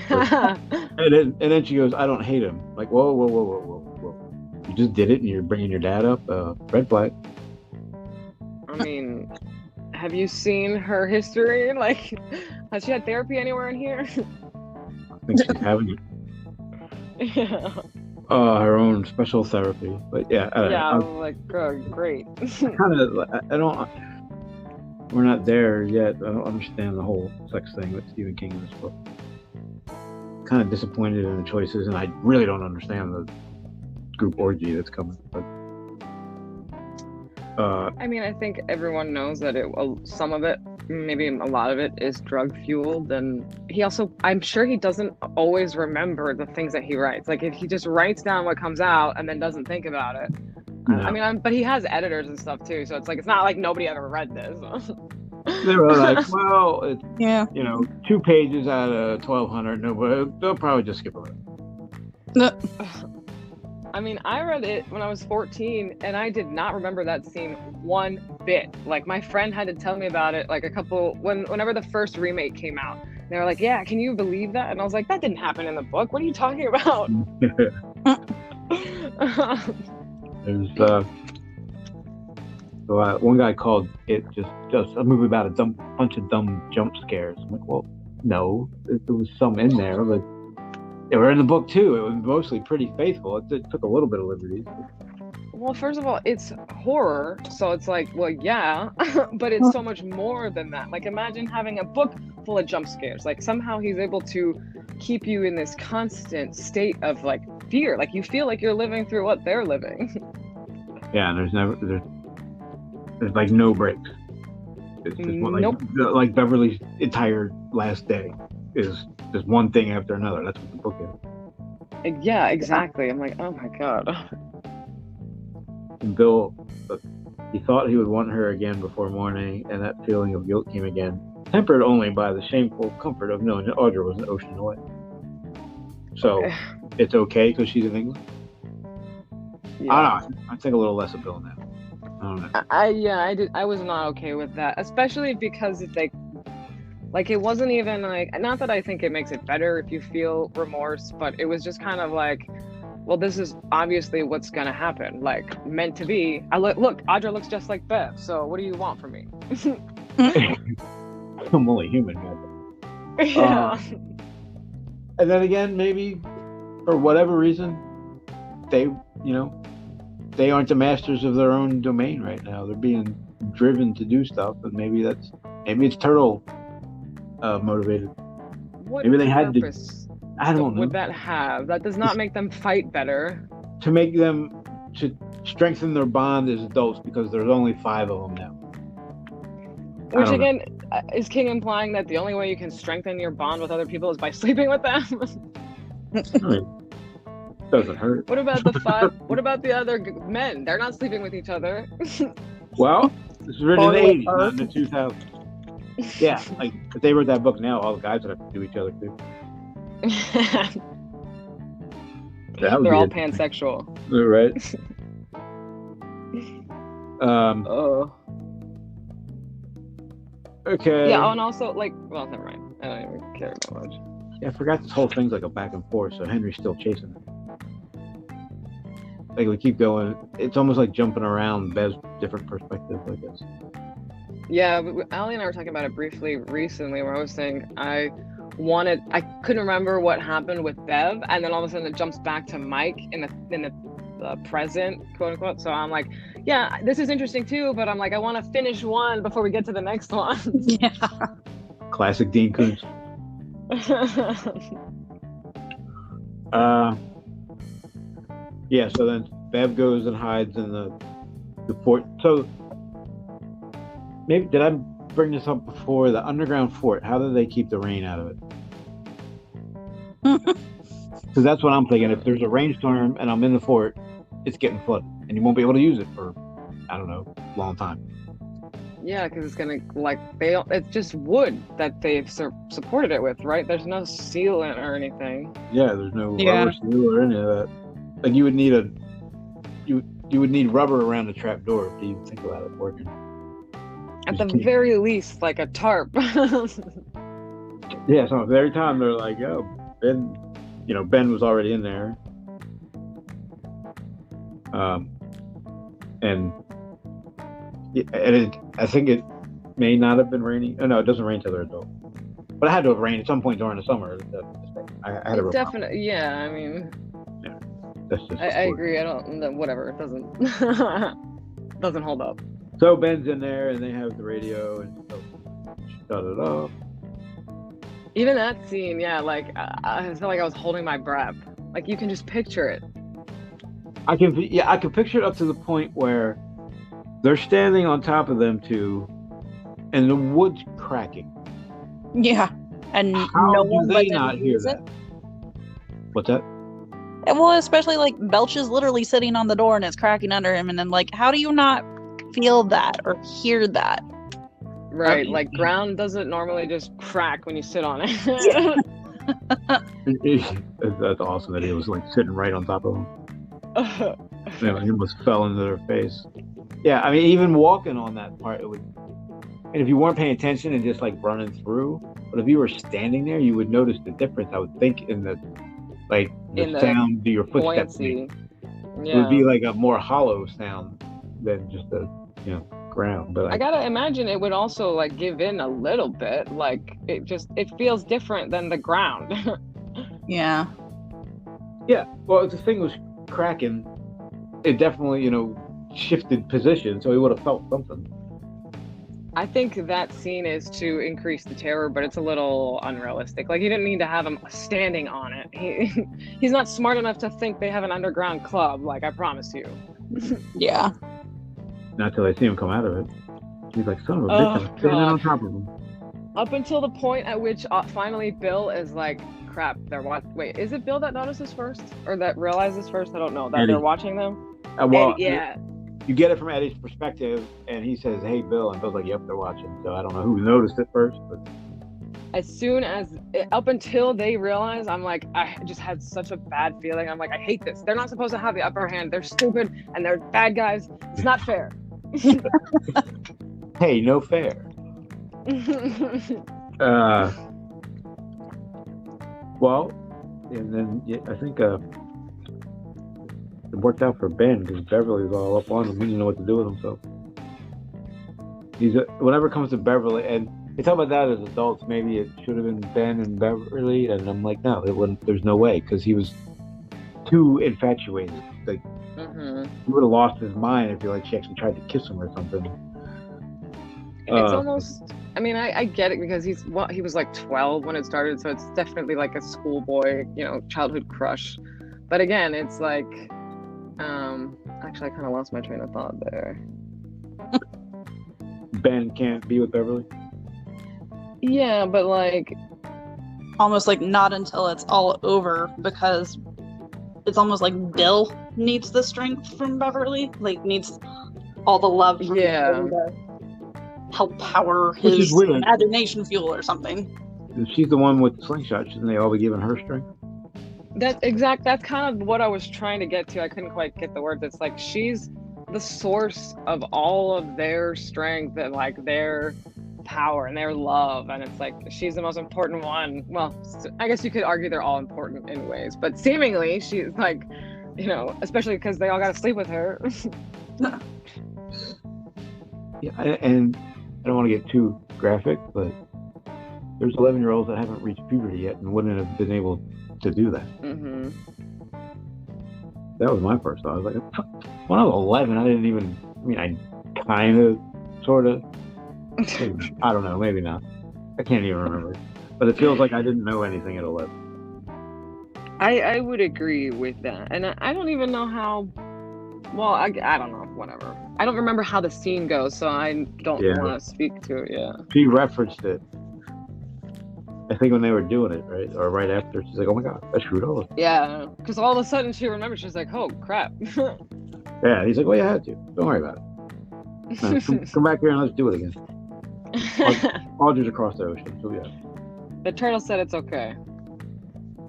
and then she goes, "I don't hate him." Like, whoa! You just did it, and you're bringing your dad up. Red flag. I mean, have you seen her history? Like, has she had therapy anywhere in here? I think she's having it. Yeah. Her own special therapy, but yeah. Great. I don't. We're not there yet. I don't understand the whole sex thing with Stephen King in this book. Kind of disappointed in the choices, and I really don't understand the group orgy that's coming. But I mean, I think everyone knows that some of it, maybe a lot of it, is drug fueled, and I'm sure he doesn't always remember the things that he writes. Like if he just writes down what comes out and then doesn't think about it. No. I mean, but he has editors and stuff too, so it's like it's not like nobody ever read this. They were like, well, it's 2 pages out of 1,200. No, but they'll probably just skip over it. No. I mean, I read it when I was 14, and I did not remember that scene one bit. Like my friend had to tell me about it, like whenever the first remake came out. They were like, "Yeah, can you believe that?" And I was like, "That didn't happen in the book. What are you talking about?" There's one guy called it just a movie about a bunch of dumb jump scares. I'm like, well, no, there was some in there, but they were in the book too. It was mostly pretty faithful. It took a little bit of liberties. Well, first of all, it's horror, so it's like, well, yeah, but it's so much more than that. Like, imagine having a book full of jump scares. Like, somehow he's able to keep you in this constant state of like fear. Like, you feel like you're living through what they're living. Yeah, and there's like no breaks. It's just Nope. like Beverly's entire last day is just one thing after another. That's what the book is. Yeah, exactly. I'm like, oh my god. And Bill, he thought he would want her again before morning, and that feeling of guilt came again. tempered only by the shameful comfort of knowing that Audra was an ocean away. So it's okay because she's in England. Yeah. I don't know. I think a little less of Bill now. I don't know. I was not okay with that, especially because it's like it wasn't even like, not that I think it makes it better if you feel remorse, but it was just kind of like, well, this is obviously what's gonna happen, like meant to be. Look, Audra looks just like Bev, so what do you want from me? I'm only human, man. Yeah. And then again, maybe for whatever reason, they aren't the masters of their own domain right now. They're being driven to do stuff, and maybe it's turtle motivated. What maybe they had purpose to. I don't know. Would that have? That does not make them fight better. To make them to strengthen their bond as adults, because there's only 5 of them now. Which again, is King implying that the only way you can strengthen your bond with other people is by sleeping with them? I mean, doesn't hurt. What about the 5? What about the other men? They're not sleeping with each other. Well, this is written in the 80s, not in the 2000s. Yeah, like if they wrote that book now, all the guys would have to do each other too. They're all pansexual. Right. Oh. Okay. Yeah, and also, like, well, never mind. I don't even care that much. Yeah, I forgot this whole thing's like a back and forth, so Henry's still chasing her. Like, we keep going. It's almost like jumping around Bev's different perspectives, I guess. Yeah, but Allie and I were talking about it briefly recently, where I was saying I couldn't remember what happened with Bev, and then all of a sudden it jumps back to Mike in the present, quote unquote. So I'm like, yeah, this is interesting too, but I'm like, I want to finish one before we get to the next one. Yeah. Classic Dean Koontz. Yeah, so then Bev goes and hides in the fort. So maybe, did I bring this up before? The underground fort, how do they keep the rain out of it? Because that's what I'm thinking. If there's a rainstorm and I'm in the fort, it's getting flooded, and you won't be able to use it for, I don't know, a long time. Yeah, because it's gonna, like, it's just wood that they've supported it with, right? There's no sealant or anything. Yeah, there's no rubber seal or any of that. Like, you would need you would need rubber around the trap door if you think about it working. At the very least, like a tarp. Yeah, so every time they're like, "Oh, Ben was already in there," and I think it may not have been raining. Oh no, it doesn't rain till they're adult, but it had to have rained at some point during the summer. I had a definitely, yeah. I mean, yeah, that's just. I agree. I don't. Whatever. It doesn't doesn't hold up. So Ben's in there, and they have the radio, and shut it off. Even that scene, yeah, like I felt like I was holding my breath. Like, you can just picture it. I can picture it up to the point where they're standing on top of them two, and the wood's cracking. Yeah, and how no do one they not hear that? What's that? Well, especially like Belch is literally sitting on the door and it's cracking under him, and then like, how do you not feel that or hear that? Right, like ground doesn't normally just crack when you sit on it. That's awesome that he was like sitting right on top of them. He almost fell into their face. Yeah, I mean, even walking on that part, it would. And if you weren't paying attention and just like running through, but if you were standing there, you would notice the difference. I would think in the sound of your footsteps. Yeah. It would be like a more hollow sound than just a ground. But I gotta imagine it would also like give in a little bit. Like it feels different than the ground. Yeah. Yeah. Well, if the thing was cracking, it definitely shifted position, so he would have felt something. I think that scene is to increase the terror, but it's a little unrealistic. Like, you didn't need to have him standing on it. He's not smart enough to think they have an underground club, like, I promise you. Yeah. Not till I see him come out of it. He's like, son of a bitch, I'm standing on top of him. Up until the point at which finally Bill is like, crap, they're watching. Wait, is it Bill that notices first? Or that realizes first? I don't know. That Eddie. They're watching them? Well, Eddie, yeah. you get it from Eddie's perspective, and he says, "Hey, Bill," and Bill's like, "Yep, they're watching." So I don't know who noticed it first, but As soon as up until they realize, I'm like, I just had such a bad feeling. I'm like, I hate this. They're not supposed to have the upper hand. They're stupid and they're bad guys. It's not fair. hey, no fair. Well, and then I think it worked out for Ben because Beverly was all up on him. He didn't know what to do with himself. Whenever it comes to Beverly, and they talk about that as adults, maybe it should have been Ben and Beverly, and I'm like, no, it wouldn't. There's no way because he was too infatuated. Like he would have lost his mind if she actually tried to kiss him or something. It's almost. I mean, I get it because he was like 12 when it started, so it's definitely like a schoolboy, childhood crush. But again, it's like, actually, I kind of lost my train of thought there. Ben can't be with Beverly? Yeah, but like... almost like not until it's all over, because it's almost like Bill needs the strength from Beverly, like needs all the love from Beverly to help power his imagination fuel or something. If she's the one with the slingshot, shouldn't they all be giving her strength? That's kind of what I was trying to get to. I couldn't quite get the words. It's like she's the source of all of their strength and like their power and their love, and it's like she's the most important one. Well, I guess you could argue they're all important in ways, but seemingly she's like, especially because they all got to sleep with her. Yeah, and I don't want to get too graphic, but there's 11-year-olds that haven't reached puberty yet and wouldn't have been able to do that. Mm-hmm. That was my first thought. I was like, when I was 11, I didn't even. I mean, I kind of, sort of. I don't know, maybe not. I can't even remember. But it feels like I didn't know anything at 11. I would agree with that. And I don't even know how... Well, I don't know, whatever. I don't remember how the scene goes, so I don't want to speak to it, She referenced it. I think when they were doing it, right? Or right after, she's like, oh my God, I screwed over. Yeah, because all of a sudden she remembers, she's like, oh, crap. Yeah, he's like, well, you had to. Don't worry about it. Come back here and let's do it again. Audrey's across the ocean, so yeah. The turtle said it's okay.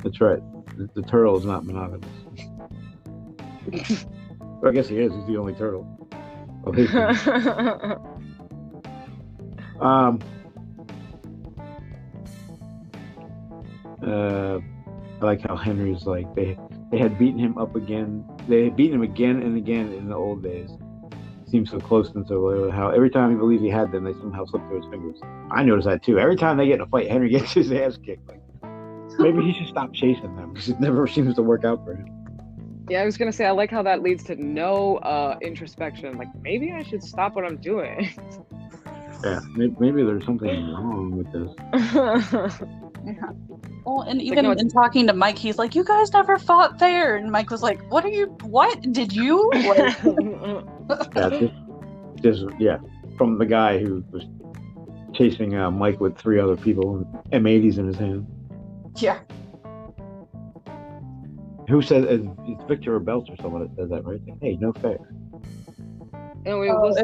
That's right. The turtle is not monogamous. Well, I guess he is. He's the only turtle. Oh, I like how Henry's like they had beaten him up again. They had beaten him again and again in the old days. Seems so close and so how every time he believed he had them, they somehow slipped through his fingers. I noticed that too. Every time they get in a fight, Henry gets his ass kicked. Like, maybe he should stop chasing them because it never seems to work out for him. Yeah, I was gonna say I like how that leads to no introspection. Like maybe I should stop what I'm doing. Yeah, maybe there's something wrong with this. Yeah. Well, and even in talking to Mike, he's like, "You guys never fought fair," and Mike was like, "What did you?" Like... yeah, from the guy who was chasing Mike with 3 other people and M80s in his hand. Yeah. Who says it's Victor or Belts or someone that says that, right? Hey, no fair. And it was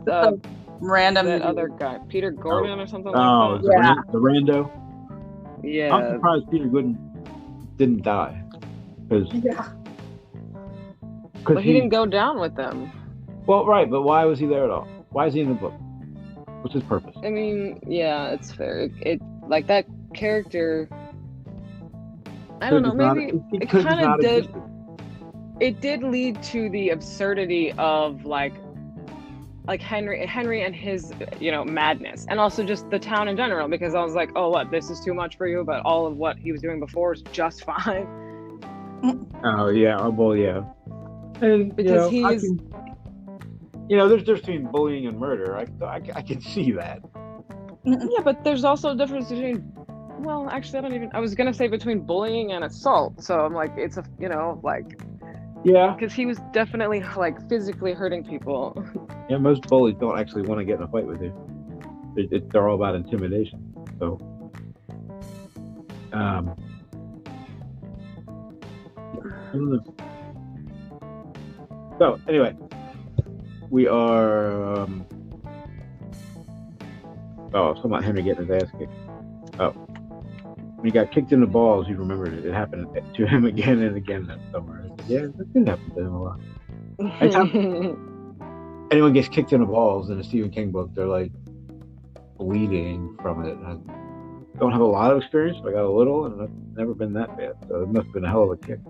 random that other guy, Peter Gordon or something like that. Yeah, the rando. Yeah. I'm surprised Peter Gordon didn't die. But he didn't go down with them. Well, right, but why was he there at all? Why is he in the book? What's his purpose? I mean, yeah, it's fair. It like that character. I don't know. Maybe it kind of did. It did lead to the absurdity of like Henry and his madness, and also just the town in general. Because I was like, oh, what? This is too much for you, but all of what he was doing before is just fine. Oh yeah, well yeah. And because there's difference between bullying and murder. I can see that. Yeah, but there's also a difference between. Well, actually, I was gonna say between bullying and assault. So I'm like, it's a Yeah. Because he was definitely like physically hurting people. Yeah, most bullies don't actually want to get in a fight with you. They're all about intimidation. So, I don't know. So anyway, we are. Talking about Henry getting his ass kicked. Oh, when he got kicked in the balls, he remembered it. It happened to him again and again that summer. Yeah, that did happen to him a lot. Anytime anyone gets kicked in the balls in a Stephen King book, they're like bleeding from it. I don't have a lot of experience, but I got a little, and I've never been that bad. So it must have been a hell of a kick.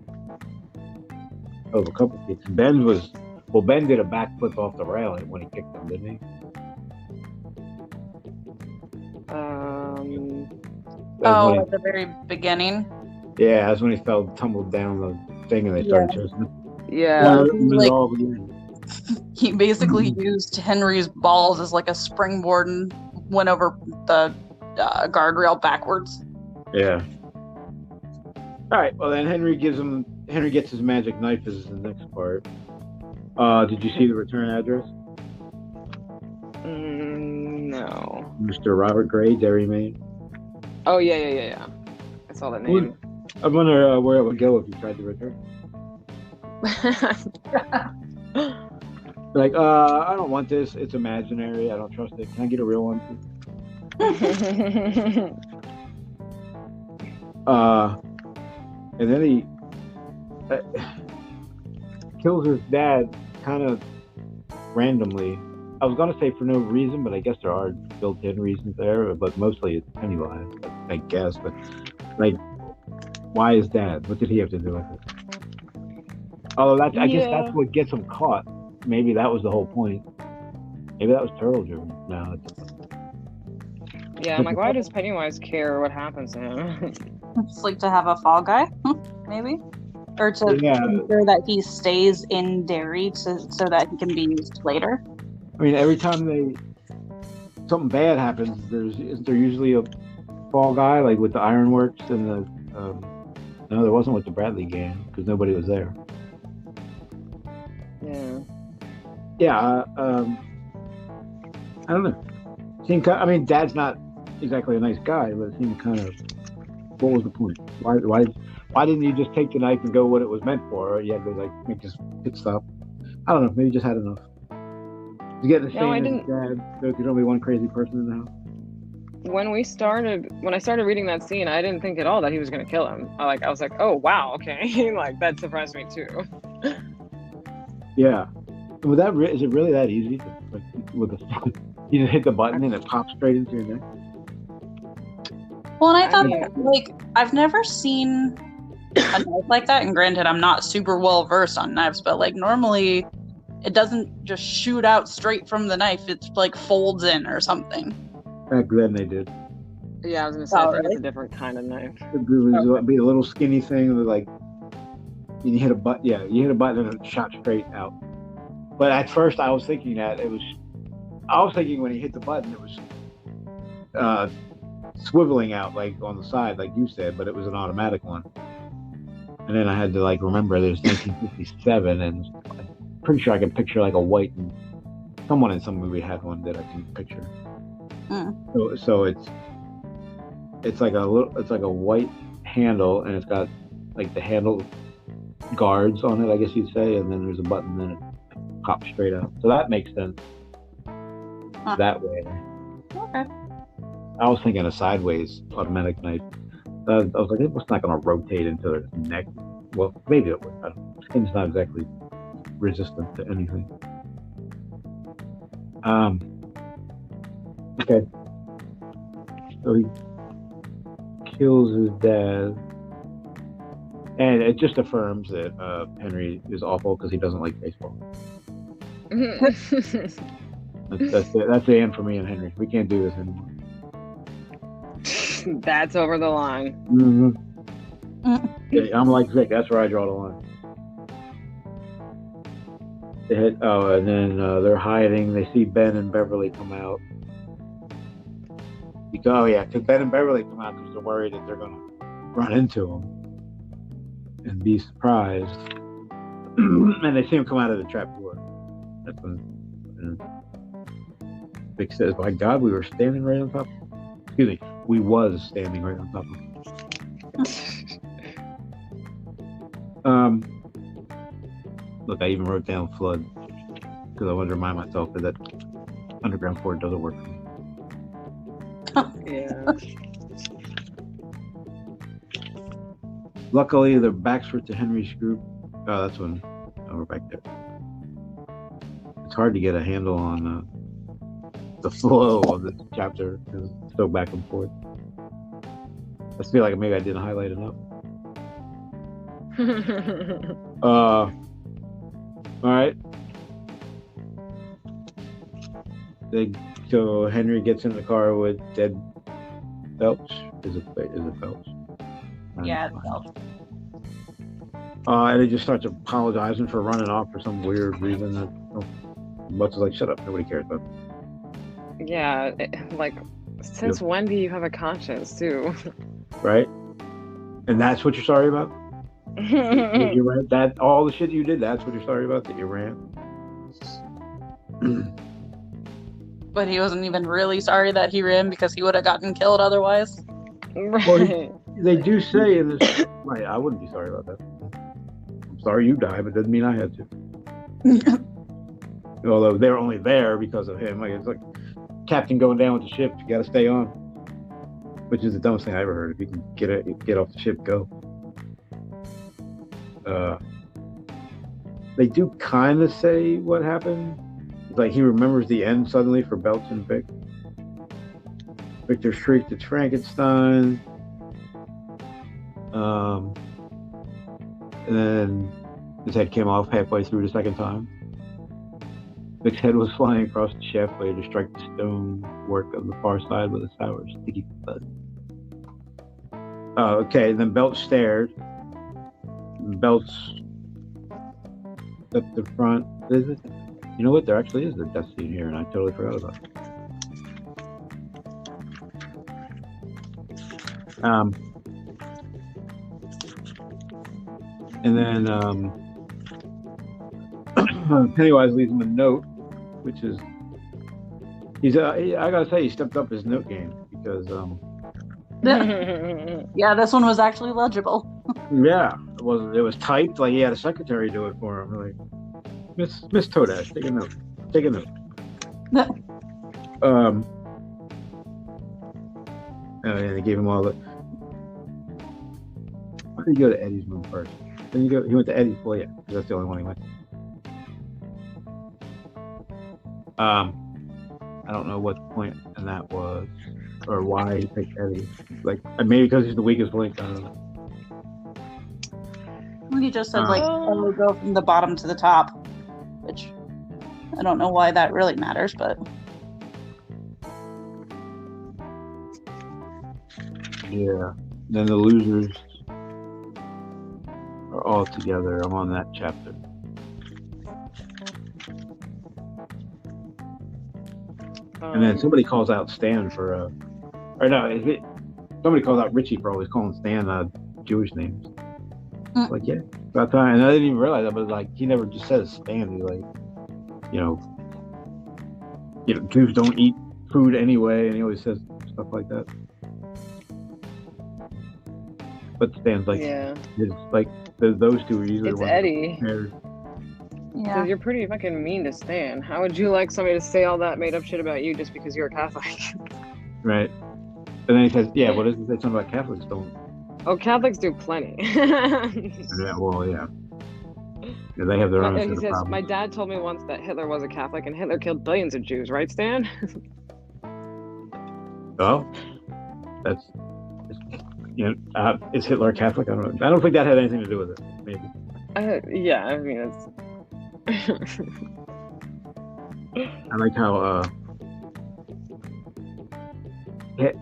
Hell of a couple kicks. Ben did a backflip off the railing when he kicked him, didn't he? At the very beginning. Yeah, that's when he tumbled down the thing, and they started chasing. Yeah. He basically used Henry's balls as like a springboard and went over the guardrail backwards. Yeah. All right. Well, then Henry gets his magic knife. This is the next part. Did you see the return address? No. Mr. Robert Gray, Derry, Maine. Oh yeah. I saw that name. I wonder where it would go if you tried to return. Like, I don't want this. It's imaginary. I don't trust it. Can I get a real one? And then he kills his dad kind of randomly. I was gonna say for no reason, but I guess there are built-in reasons there. But mostly it's Pennywise, I guess. But like, why his dad? What did he have to do with it? Although I guess that's what gets him caught. Maybe that was the whole point. Maybe that was turtle driven. No. Yeah, I'm like, why does Pennywise care what happens to him? It's like to have a fall guy, maybe, or to ensure that he stays in Derry so that he can be used later. I mean, every time something bad happens, isn't there usually a fall guy, like with the ironworks and the no, there wasn't with the Bradley gang because nobody was there. Yeah. I don't know. Dad's not exactly a nice guy, but it seemed kind of. What was the point? Why didn't you just take the knife and go what it was meant for? Or you had to like make this pit stop. I don't know. Maybe you just had enough. You get the same as Dad. So there's only one crazy person in the house. When I started reading that scene, I didn't think at all that he was going to kill him. I was like, oh wow, okay, like that surprised me too. Yeah. Is it really that easy? You just hit the button and it pops straight into your neck. Well, and I thought that, I've never seen a knife like that. And granted, I'm not super well versed on knives, but normally it doesn't just shoot out straight from the knife. It's folds in or something. Back then they did. Yeah, I was gonna say I think it's a different kind of knife. It would be a little skinny thing with you hit a button. Yeah, you hit a button and it shot straight out. But at first I was thinking that it was. I was thinking when he hit the button it was swiveling out on the side like you said, but it was an automatic one. And then I had to remember there's 1957, and I'm pretty sure I can picture a white. And someone in some movie had one that I can picture. So it's like a white handle, and it's got the handle guards on it, I guess you'd say, and then there's a button, and it pops straight out. So that makes sense that way. Okay. I was thinking a sideways automatic knife. I was like, it's not going to rotate into their neck. Well, maybe it would. I don't know. Skin's not exactly resistant to anything. Okay. So he kills his dad. And it just affirms that Henry is awful because he doesn't like baseball. That's the end for me and Henry. We can't do this anymore. That's over the line. Mm-hmm. Yeah, I'm like Vic. That's where I draw the line. And then they're hiding. They see Ben and Beverly come out. Because Ben and Beverly come out because they're worried that they're going to run into him and be surprised. And they see him come out of the trap door. That's when Vic says, "My God, we were standing right on top." Excuse me, we was standing right on top of him. Look, I even wrote down flood. because I wanted to remind myself that underground port doesn't work. Yeah. Luckily, the backs were to Henry's group. Oh, that's when we're back there. It's hard to get a handle on the flow of this chapter because it's so back and forth. I feel like maybe I didn't highlight enough. All right. So Henry gets in the car with dead Belch. Is it Belch? Yeah, it's Belch. And he just starts apologizing for running off for some weird reason. That Belch is like, "Shut up, nobody cares about." Yeah, since when do you have a conscience too? Right? And that's what you're sorry about? You ran that all the shit you did, that's what you're sorry about, that you ran? But he wasn't even really sorry that he ran because he would have gotten killed otherwise. Right. Well, they do say in this, right, I wouldn't be sorry about that. I'm sorry you died, but it doesn't mean I had to. Although they're only there because of him. Like, it's like captain going down with the ship, you gotta stay on. Which is the dumbest thing I ever heard. If you can get off the ship, go. They do kind of say what happened. It's like he remembers the end suddenly for Belch and Vic. Victor shrieked at Frankenstein. And then his head came off halfway through the second time. Vic's head was flying across the shaftway to strike the stone work of the far side with a sour, sticky thud. Okay, then Belch stared. Belch up the front. Is it? You know what? There actually is a death scene here, and I totally forgot about it. And then Pennywise leaves him a note, which is I gotta say he stepped up his note game because yeah, this one was actually legible. Yeah, it was typed like he had a secretary do it for him. Like, Miss Todash, take a note. And they gave him all the. Why did you go to Eddie's room first? Then he went to Eddie's. Well, yeah, because that's the only one he went to. I don't know what the point in that was, or why he picked Eddie. Like, maybe because he's the weakest link. I don't know. He just said go from the bottom to the top, which I don't know why that really matters, but yeah. Then the losers are all together. I'm on that chapter. And then somebody calls out Stan for somebody calls out Richie for always calling Stan Jewish names. Like, yeah, about time. And I didn't even realize that, but like he never just says Stan. He's like, Jews don't eat food anyway, and he always says stuff like that. But Stan's like, yeah, it's like those two are usually it's the ones Eddie. yeah, You're pretty fucking mean to Stan. How would you like somebody to say all that made up shit about you just because you're a Catholic? Right. And then he says, yeah, what does he say something about Catholics don't? Oh, Catholics do plenty. Yeah, well, yeah. Yeah, they have their own. He says, my dad told me once that Hitler was a Catholic and Hitler killed billions of Jews, right, Stan? Oh, that's is Hitler a Catholic? I don't know. I don't think that had anything to do with it. Maybe. Yeah, I mean it's. I like how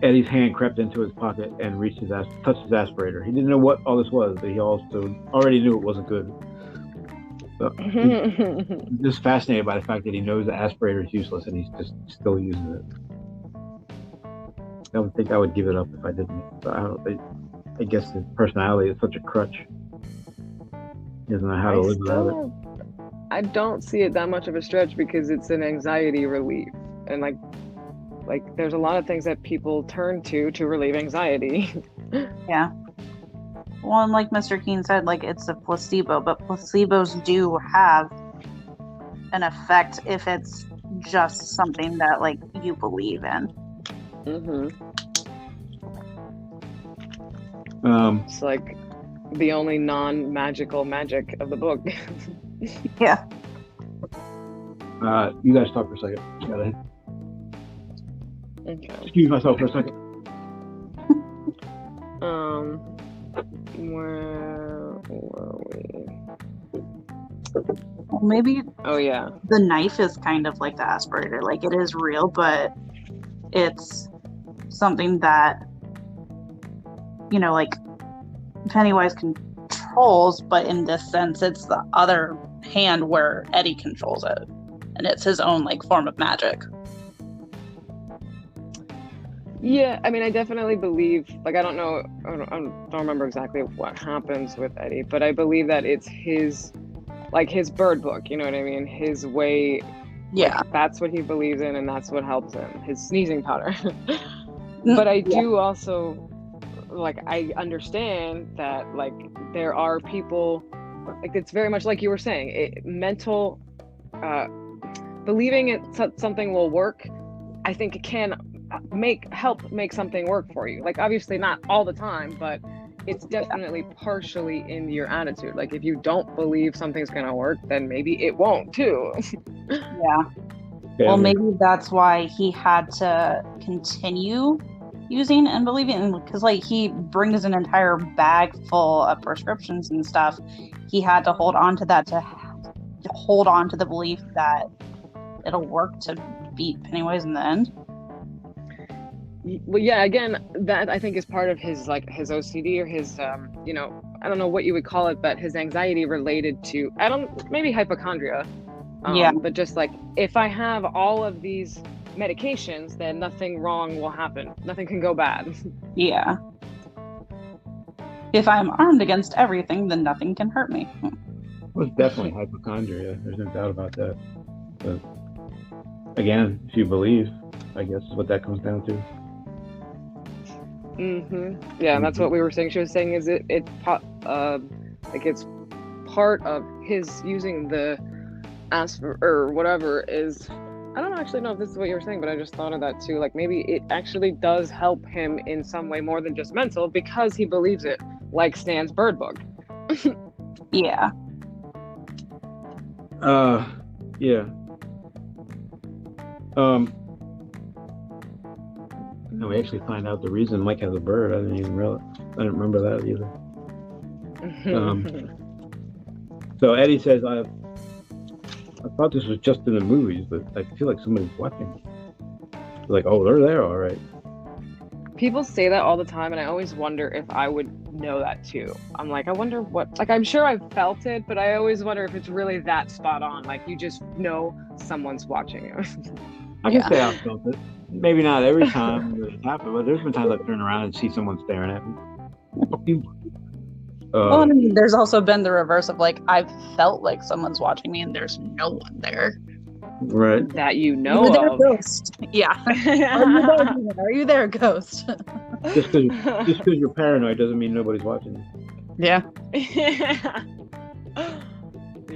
Eddie's hand crept into his pocket and reached touched his aspirator. He didn't know what all this was, but he also already knew it wasn't good. So he's just fascinated by the fact that he knows the aspirator is useless and he's just still using it. I don't think I would give it up if I didn't. But I guess his personality is such a crutch. He doesn't know how to live without it. I don't see it that much of a stretch because it's an anxiety relief, and like there's a lot of things that people turn to relieve anxiety. yeah. Well, and like Mr. Keene said, like it's a placebo, but placebos do have an effect if it's just something that like you believe in. It's like the only non-magical magic of the book. Yeah. You guys talk for a second. Gotta excuse myself for a second. Where were we? Well, maybe. Oh yeah. The knife is kind of like the aspirator. Like it is real, but it's something that, you know, like Pennywise controls, but in this sense, it's the other hand where Eddie controls it, and it's his own like form of magic. Yeah, I mean, I definitely believe. Like, I don't remember exactly what happens with Eddie, but I believe that it's his, like his bird book. You know what I mean? His way. Yeah, like, that's what he believes in, and that's what helps him. His sneezing powder. But I do also, like, I understand that, like, there are people, like, it's very much like you were saying, mental, believing something will work, I think it can help make something work for you. Like, obviously not all the time, but it's definitely partially in your attitude. Like, if you don't believe something's gonna work, then maybe it won't too. Yeah. Well, maybe that's why he had to continue using and believing, because like he brings an entire bag full of prescriptions and stuff. He had to hold on to that to hold on to the belief that it'll work to beat Pennywise in the end. Well, yeah, again, that I think is part of his, like, his OCD or his, you know, I don't know what you would call it, but his anxiety related to, maybe hypochondria. Yeah. But just like, if I have all of these medications, then nothing wrong will happen. Nothing can go bad. Yeah. If I'm armed against everything, then nothing can hurt me. Well, it's definitely hypochondria. There's no doubt about that. But again, if you believe, I guess is what that comes down to. Yeah, and that's what we were saying. She was saying is like it's part of his using the or whatever is. I don't actually know if this is what you were saying, but I just thought of that too. Like, maybe it actually does help him in some way more than just mental, because he believes it, like Stan's bird book. Yeah. Yeah. And we actually find out the reason Mike has a bird. I didn't remember that either. So Eddie says, I thought this was just in the movies, but I feel like somebody's watching. Like, oh, they're there, all right. People say that all the time, and I always wonder if I would know that too. I'm like, I wonder what, like, I'm sure I've felt it, but I always wonder if it's really that spot on. Like, you just know someone's watching you. I can say I've felt it. Maybe not every time that it's happened, but there's been times I turn around and see someone staring at me. Well, I mean, there's also been the reverse of, like, I've felt like someone's watching me and there's no one there. Right. That you know Are you there, of. ghost? Yeah. Are you there, ghost? Just because you're paranoid doesn't mean nobody's watching you. Yeah.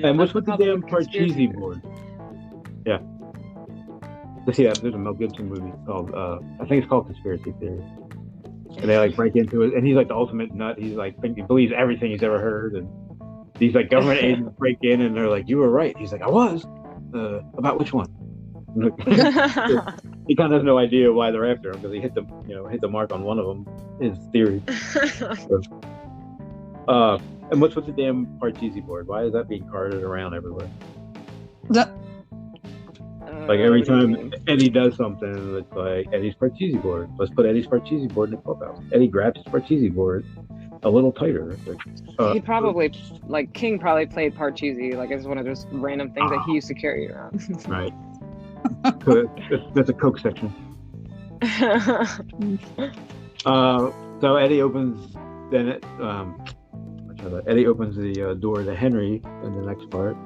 And what's with the damn Parcheesi board? Yeah. Yeah, there's a Mel Gibson movie called, I think it's called Conspiracy Theory. And they like break into it, and he's like the ultimate nut. He's like, he believes everything he's ever heard, and these like government agents break in, and they're like, "You were right." He's like, "I was." About which one? He kind of has no idea why they're after him, because he hit the mark on one of them. His theory. And what's with the damn Parcheesi board? Why is that being carted around everywhere? Like every time Eddie does something, it's like Eddie's Parcheesi board. Let's put Eddie's Parcheesi board in the clubhouse. Eddie grabs his Parcheesi board a little tighter. He probably, like, King probably played Parcheesi. Like, it's one of those random things that he used to carry around. Right. That's a Coke section. So Eddie opens. Eddie opens the door to Henry in the next part.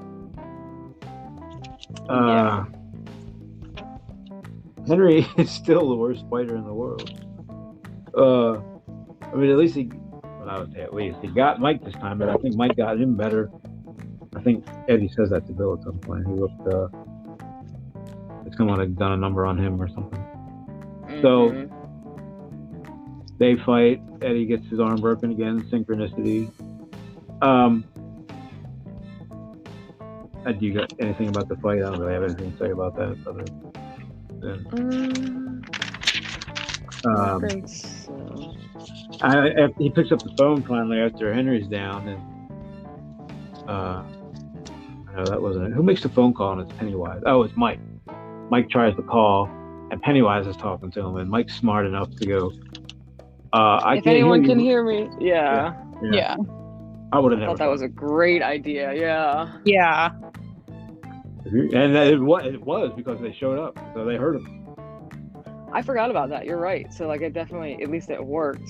Henry is still the worst fighter in the world. I mean, at least he got Mike this time, but I think Mike got him better. I think Eddie says that to Bill at some point. He looked, like someone had done a number on him or something. So they fight. Eddie gets his arm broken again. Synchronicity. Do you got anything about the fight? I don't really have anything to say about that other than. I think so. He picks up the phone finally after Henry's down, and I know that wasn't it. Who makes the phone call? And it's Pennywise. Oh, it's Mike. Mike tries to call, and Pennywise is talking to him, and Mike's smart enough to go. If anyone can hear me, Yeah. I would have I never thought that was a great idea. Yeah. And it was because they showed up, so they heard him. I forgot about that. You're right. So like, it definitely, at least it worked.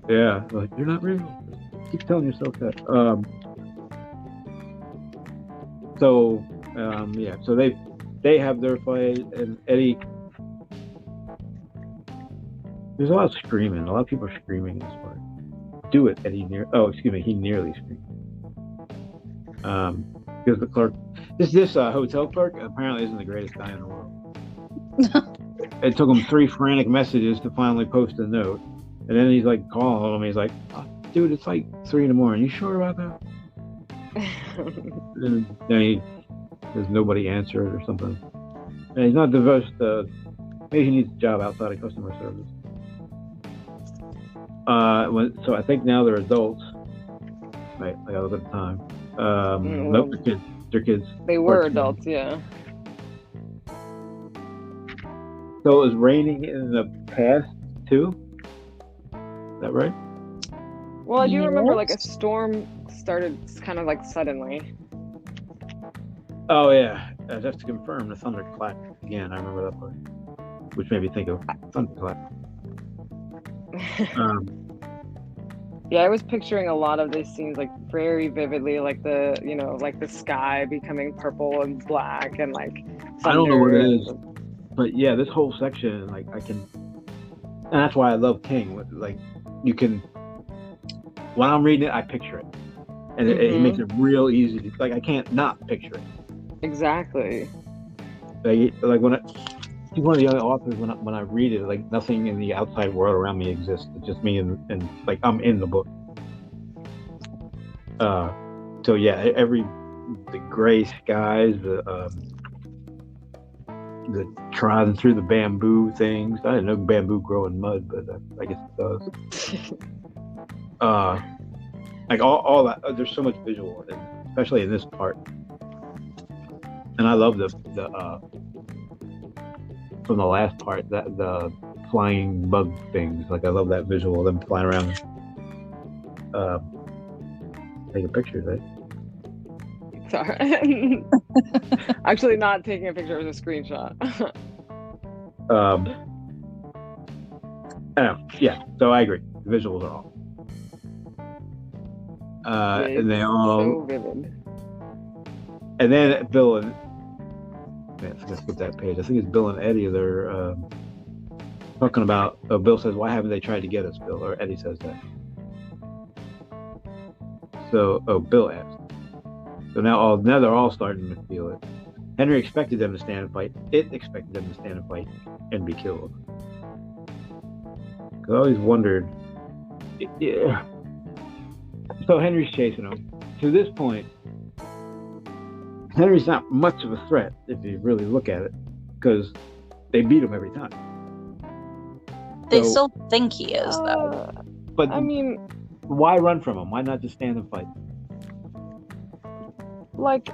Yeah, like you're not real. Keep telling yourself that. So they have their fight, and Eddie. There's a lot of screaming. A lot of people are screaming in this part. Do it, Eddie. He nearly screamed. Because the clerk, this hotel clerk apparently isn't the greatest guy in the world. It took him 3 frantic messages to finally post a note, and then he's like calling him. He's like, oh, "Dude, it's like 3 a.m. You sure about that?" And then there's nobody answered or something. And he's not diverse. Maybe he needs a job outside of customer service. So I think now they're adults. Right, I gotta look at the time. Nope, they're kids. They were adults, yeah. So it was raining in the past too? Is that right? Well, I do remember like a storm started kind of like suddenly. Oh yeah, just to confirm, the thunderclap again. I remember that part, which made me think of thunderclap. Yeah, I was picturing a lot of these scenes like very vividly, like the sky becoming purple and black, and like thunder. I don't know what it is, but yeah, this whole section, like and that's why I love King. Like you can, when I'm reading it, I picture it, and it makes it real easy. Like I can't not picture it. Exactly. Like when he's one of the other authors. When I read it, like nothing in the outside world around me exists. It's just me and like I'm in the book. So yeah, the gray skies, the trying through the bamboo things. I didn't know bamboo grow in mud, but I guess it does. Like all that. There's so much visual, especially in this part. And I love the from the last part, that the flying bug things. Like I love that visual of them flying around, taking pictures, right? Sorry. Actually not taking a picture, it was a screenshot. Yeah, so I agree. The visuals are off. And they all so vivid. And then Bill and let's skip that page. I think it's Bill and Eddie. They're talking about. Bill says, "Why haven't they tried to get us, Bill?" Or Eddie says that. So, Bill asked. So now they're all starting to feel it. Henry expected them to stand and fight. It expected them to stand and fight and be killed. Because I always wondered. Yeah. So Henry's chasing them. To this point, Henry's not much of a threat if you really look at it, because they beat him every time. They still think he is, though. But I mean, why run from him? Why not just stand and fight? Like,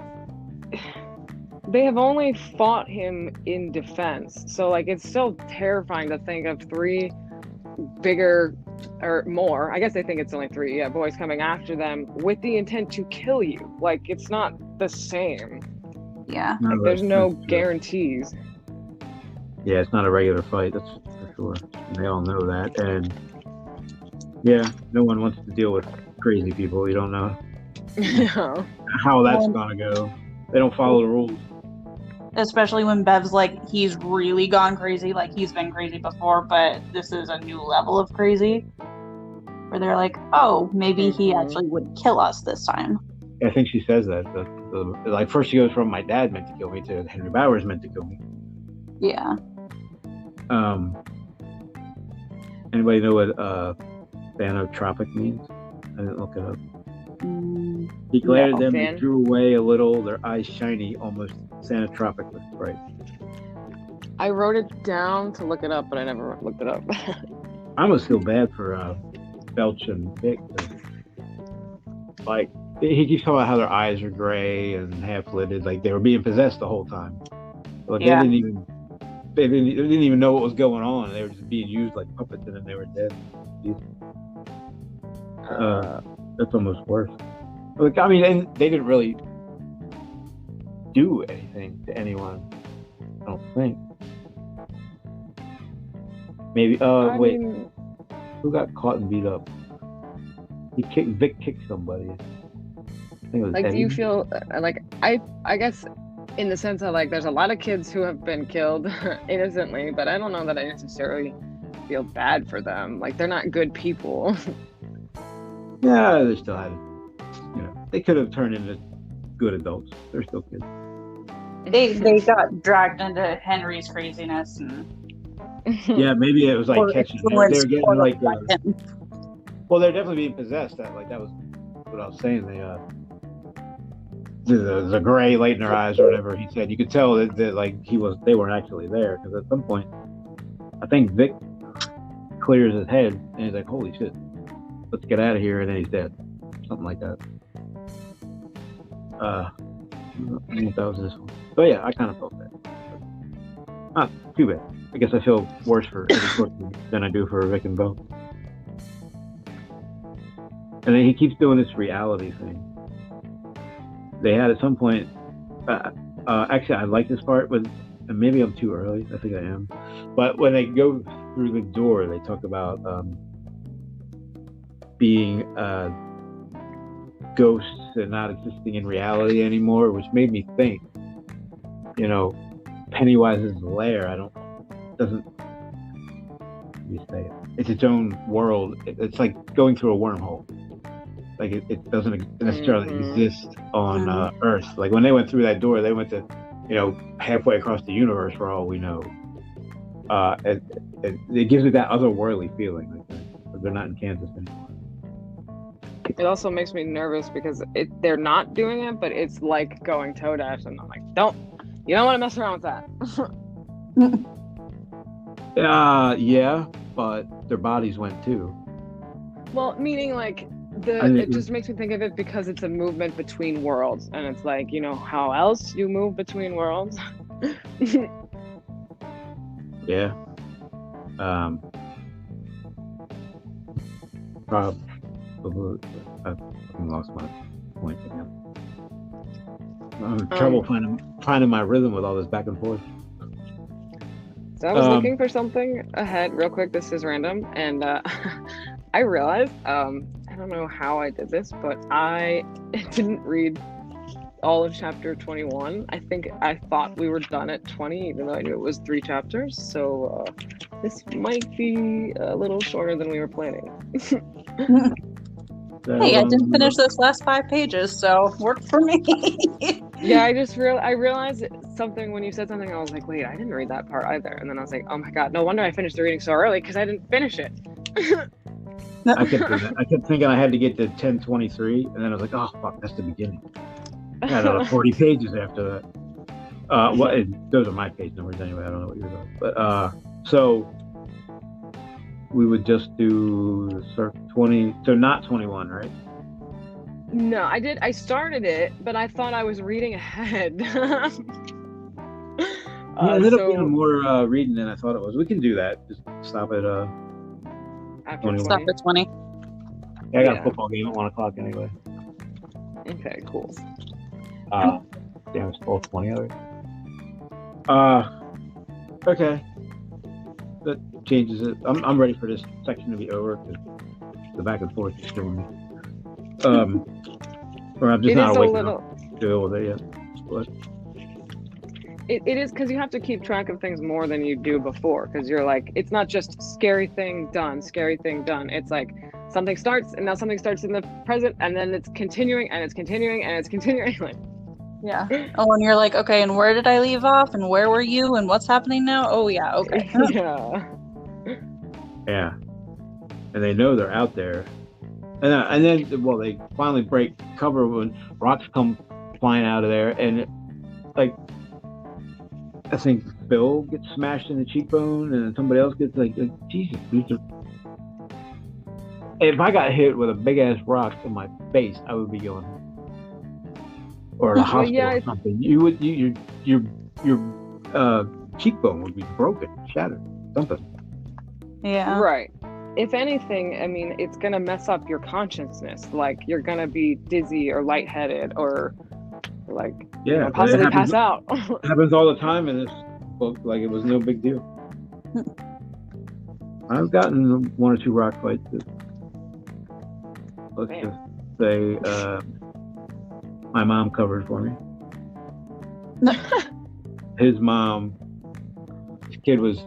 they have only fought him in defense, so like it's still terrifying to think of 3 bigger or more. I guess they think it's only 3 boys coming after them with the intent to kill you. Like, it's not the same. Yeah. Like, there's no guarantees. Yeah, it's not a regular fight, that's for sure. And they all know that. And yeah, no one wants to deal with crazy people. You don't know how that's gonna go. They don't follow the rules. Especially when Bev's like, he's really gone crazy. Like, he's been crazy before, but this is a new level of crazy. Where they're like, oh, maybe he actually would kill us this time. I think she says that. Like first she goes from my dad meant to kill me to Henry Bowers meant to kill me. Yeah. Anybody know what Thanotropic means? I didn't look it up. He glared at them, they drew away a little, their eyes shiny, almost Thanotropic with fright. I wrote it down to look it up, but I never looked it up. I almost feel bad for Belch and Vic. Like, he keeps talking about how their eyes are gray and half-lidded, like they were being possessed the whole time. But they didn't even know what was going on. They were just being used like puppets, and then they were dead. That's almost worse. Like, I mean, and they didn't really do anything to anyone. I don't think. Maybe. Who got caught and beat up? Vic kicked somebody. I think it was like, Eddie. do you feel like I guess in the sense of like there's a lot of kids who have been killed innocently, but I don't know that I necessarily feel bad for them. Like, they're not good people. Yeah, they still had, they could have turned into good adults. They're still kids. They got dragged into Henry's craziness and yeah, maybe it was like catching. They were getting like, well, they're definitely being possessed. That was what I was saying. The gray light in their eyes or whatever he said. You could tell that like they weren't actually there, because at some point, I think Vic clears his head and he's like, "Holy shit, let's get out of here," and then he's dead. Something like that. I don't know if that was this one. But yeah, I kind of felt that. Too bad. I guess I feel worse for Eddie Corson than I do for Vic and Bo. And then he keeps doing this reality thing. They had at some point, actually I like this part, and maybe I'm too early, I think I am, but when they go through the door, they talk about being ghosts and not existing in reality anymore, which made me think, Pennywise's lair, it's its own world. It's like going through a wormhole. Like it doesn't necessarily exist on Earth. Like when they went through that door, they went to, halfway across the universe for all we know. It gives it that otherworldly feeling. Like they're not in Kansas anymore. It also makes me nervous because they're not doing it, but it's like going toe dash, and I'm like, you don't want to mess around with that. Yeah, but their bodies went too. Well, meaning like it just makes me think of it because it's a movement between worlds, and it's like, how else you move between worlds? Yeah. Probably. I've lost my point again. I'm in trouble finding my rhythm with all this back and forth. So I was looking for something ahead real quick. This is random, and I realized I don't know how I did this, but I didn't read all of chapter 21. I thought we were done at 20, even though I knew it was 3 chapters. So this might be a little shorter than we were planning. Hey, I didn't finish those last 5 pages, so worked for me. Yeah, I realized something when you said something. I was like, wait, I didn't read that part either. And then I was like, oh my god, no wonder I finished the reading so early, because I didn't finish it. I kept thinking I had to get to 10:23, and then I was like, oh fuck, that's the beginning. I got another 40 pages after that. Those are my page numbers anyway. I don't know what you're doing, but so we would just do 20, so not 21, right? No, I started it, but I thought I was reading ahead. Yeah, it ended up being more reading than I thought it was. We can do that. Just stop at after 20. Stop at 20. Yeah, I got a football game at 1 o'clock anyway. Okay, cool. Damn, it's 12:20 already. Okay. That changes it. I'm ready for this section to be over, because the back and forth is killing me. Or I'm just not awake enough to deal with it yet. But it is, because you have to keep track of things more than you do before, because you're like, it's not just scary thing done. It's like something starts and now something starts in the present and then it's continuing and it's continuing and it's continuing. Like, yeah. Oh, and you're like, okay, and where did I leave off? And where were you? And what's happening now? Oh, yeah, okay. Yeah. Yeah. And they know they're out there. And then, well, they finally break cover when rocks come flying out of there. And, like, I think Bill gets smashed in the cheekbone and somebody else gets, like Jesus. If I got hit with a big-ass rock in my face, I would be going... or the hospital or something. Your cheekbone would be broken, shattered, something. Yeah. Right. If anything, I mean, it's gonna mess up your consciousness. Like you're gonna be dizzy or lightheaded or like possibly pass out. It happens all the time in this book. Like it was no big deal. I've gotten one or two rock fights. Let's just say my mom covered for me. His mom, this kid we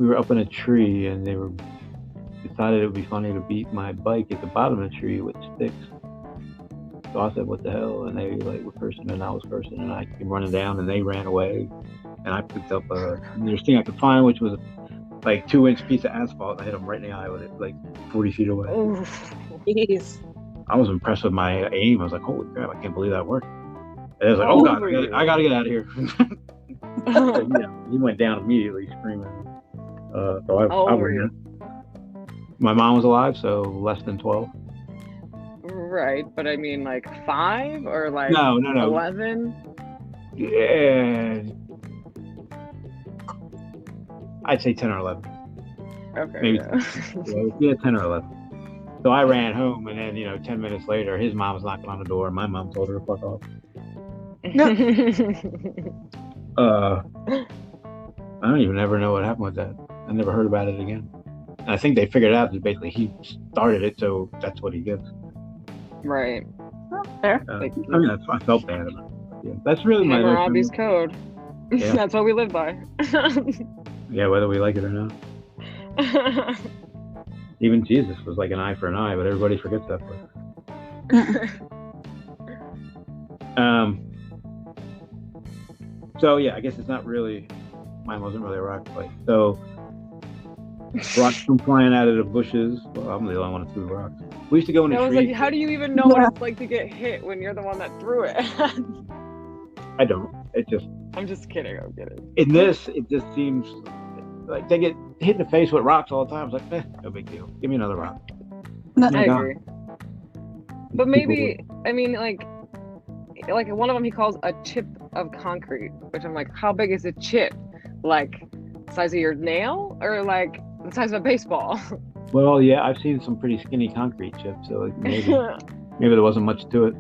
were up in a tree and they decided it would be funny to beat my bike at the bottom of the tree with sticks. So I said, what the hell? And they were cursing and I was cursing and I came running down and they ran away. And I picked up the nearest thing I could find, which was like 2-inch piece of asphalt. I hit him right in the eye with it, like 40 feet away. Jeez. I was impressed with my aim. I was like, holy crap, I can't believe that worked. And I was like, oh God, I gotta get out of here. So, he went down immediately screaming. So I went. My mom was alive, so less than 12. Right, but I mean like 5 or like no. 11? Yeah. I'd say 10 or 11. Okay. Maybe 10 or 11. So I ran home, and then 10 minutes later, his mom was knocking on the door. My mom told her to fuck off. I don't even ever know what happened with that. I never heard about it again. And I think they figured out that basically he started it, so that's what he gets. Right. Fair. I felt bad about it. Yeah, that's really my Hammurabi's code. Yeah. That's what we live by. Yeah, whether we like it or not. Even Jesus was like an eye for an eye, but everybody forgets that part. So yeah, I guess it's not really. Mine wasn't really a rock fight. So rocks come flying out of the bushes. Well, I'm the only one that threw rocks. We used to go in the trees. Like, how do you even know what it's like to get hit when you're the one that threw it? I don't. It just. I'm just kidding. I'm kidding. In this, it just seems like they get hit in the face with rocks all the time. It's like, no big deal. Give me another rock. I agree. But maybe, I mean, like one of them he calls a chip of concrete, which I'm like, how big is a chip? Like, the size of your nail or like the size of a baseball? Well, yeah, I've seen some pretty skinny concrete chips, so like maybe there wasn't much to it.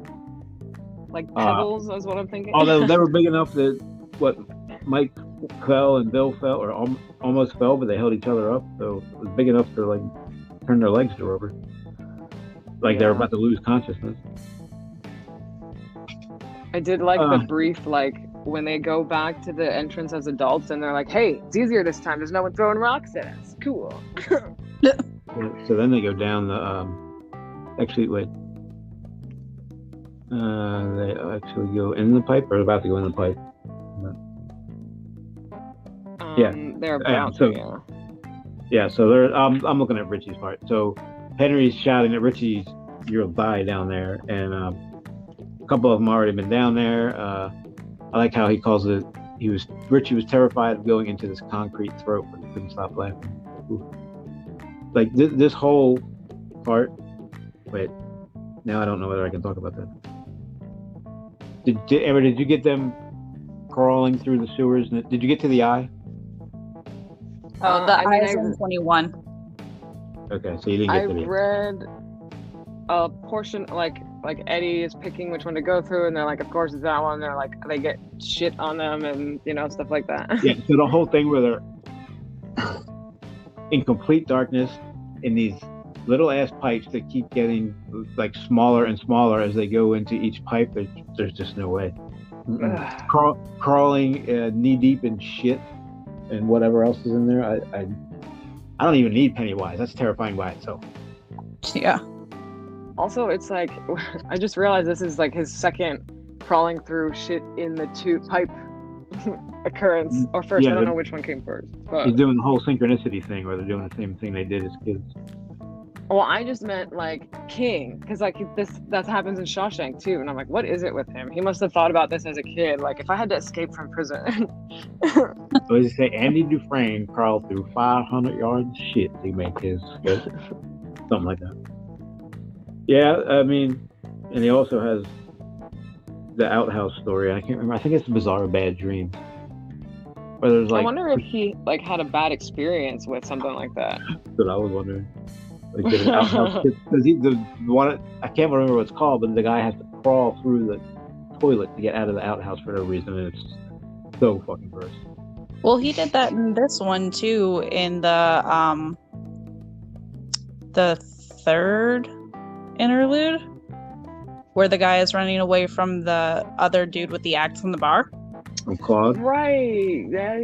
Like pebbles is what I'm thinking. Although they were big enough that Mike fell and Bill fell, or almost fell, but they held each other up, so it was big enough to like turn their legs over, like they were about to lose consciousness. I did like the brief, like when they go back to the entrance as adults and they're like, hey, it's easier this time, there's no one throwing rocks at us. Cool. So then they go down the actually wait they actually go in the pipe or about to go in the pipe. They're about to, so they're I'm looking at Richie's part. So Henry's shouting at Richie, you'll die down there, and a couple of them already been down there. I like how he calls it, Richie was terrified of going into this concrete throat, but he couldn't stop laughing. Ooh. Like this whole part. Wait, now I don't know whether I can talk about that. Did you get them crawling through the sewers? Did you get to the eye? Oh, the eye is in 21. Okay, so you didn't get to the eye. I read a portion, like Eddie is picking which one to go through, and they're like, of course it's that one. They're like, they get shit on them and stuff like that. Yeah, so the whole thing where they're in complete darkness in these little ass pipes that keep getting like smaller and smaller as they go into each pipe. There's just no way. Crawling knee deep in shit and whatever else is in there. I don't even need Pennywise. That's terrifying by itself. Yeah. Also, it's like I just realized this is like his second crawling through shit in the tube pipe occurrence, or first. Yeah, I don't know which one came first. But he's doing the whole synchronicity thing, where they're doing the same thing they did as kids. well, I just meant like King, because like that happens in Shawshank too, and I'm like, what is it with him? He must have thought about this as a kid. Like, if I had to escape from prison. So as you say, Andy Dufresne crawled through 500 yards of shit to make his something like that. Yeah, I mean, and he also has the outhouse story. I can't remember. I think it's Bizarre Bad Dreams. Where there's like, I wonder if he like had a bad experience with something like that. That's what I was wondering. Like, did an outhouse because the one I can't remember what it's called, but the guy has to crawl through the toilet to get out of the outhouse for no reason, and it's so fucking gross. Well, he did that in this one too, in the third interlude, where the guy is running away from the other dude with the axe in the bar. I'm Claude. Right. Yeah.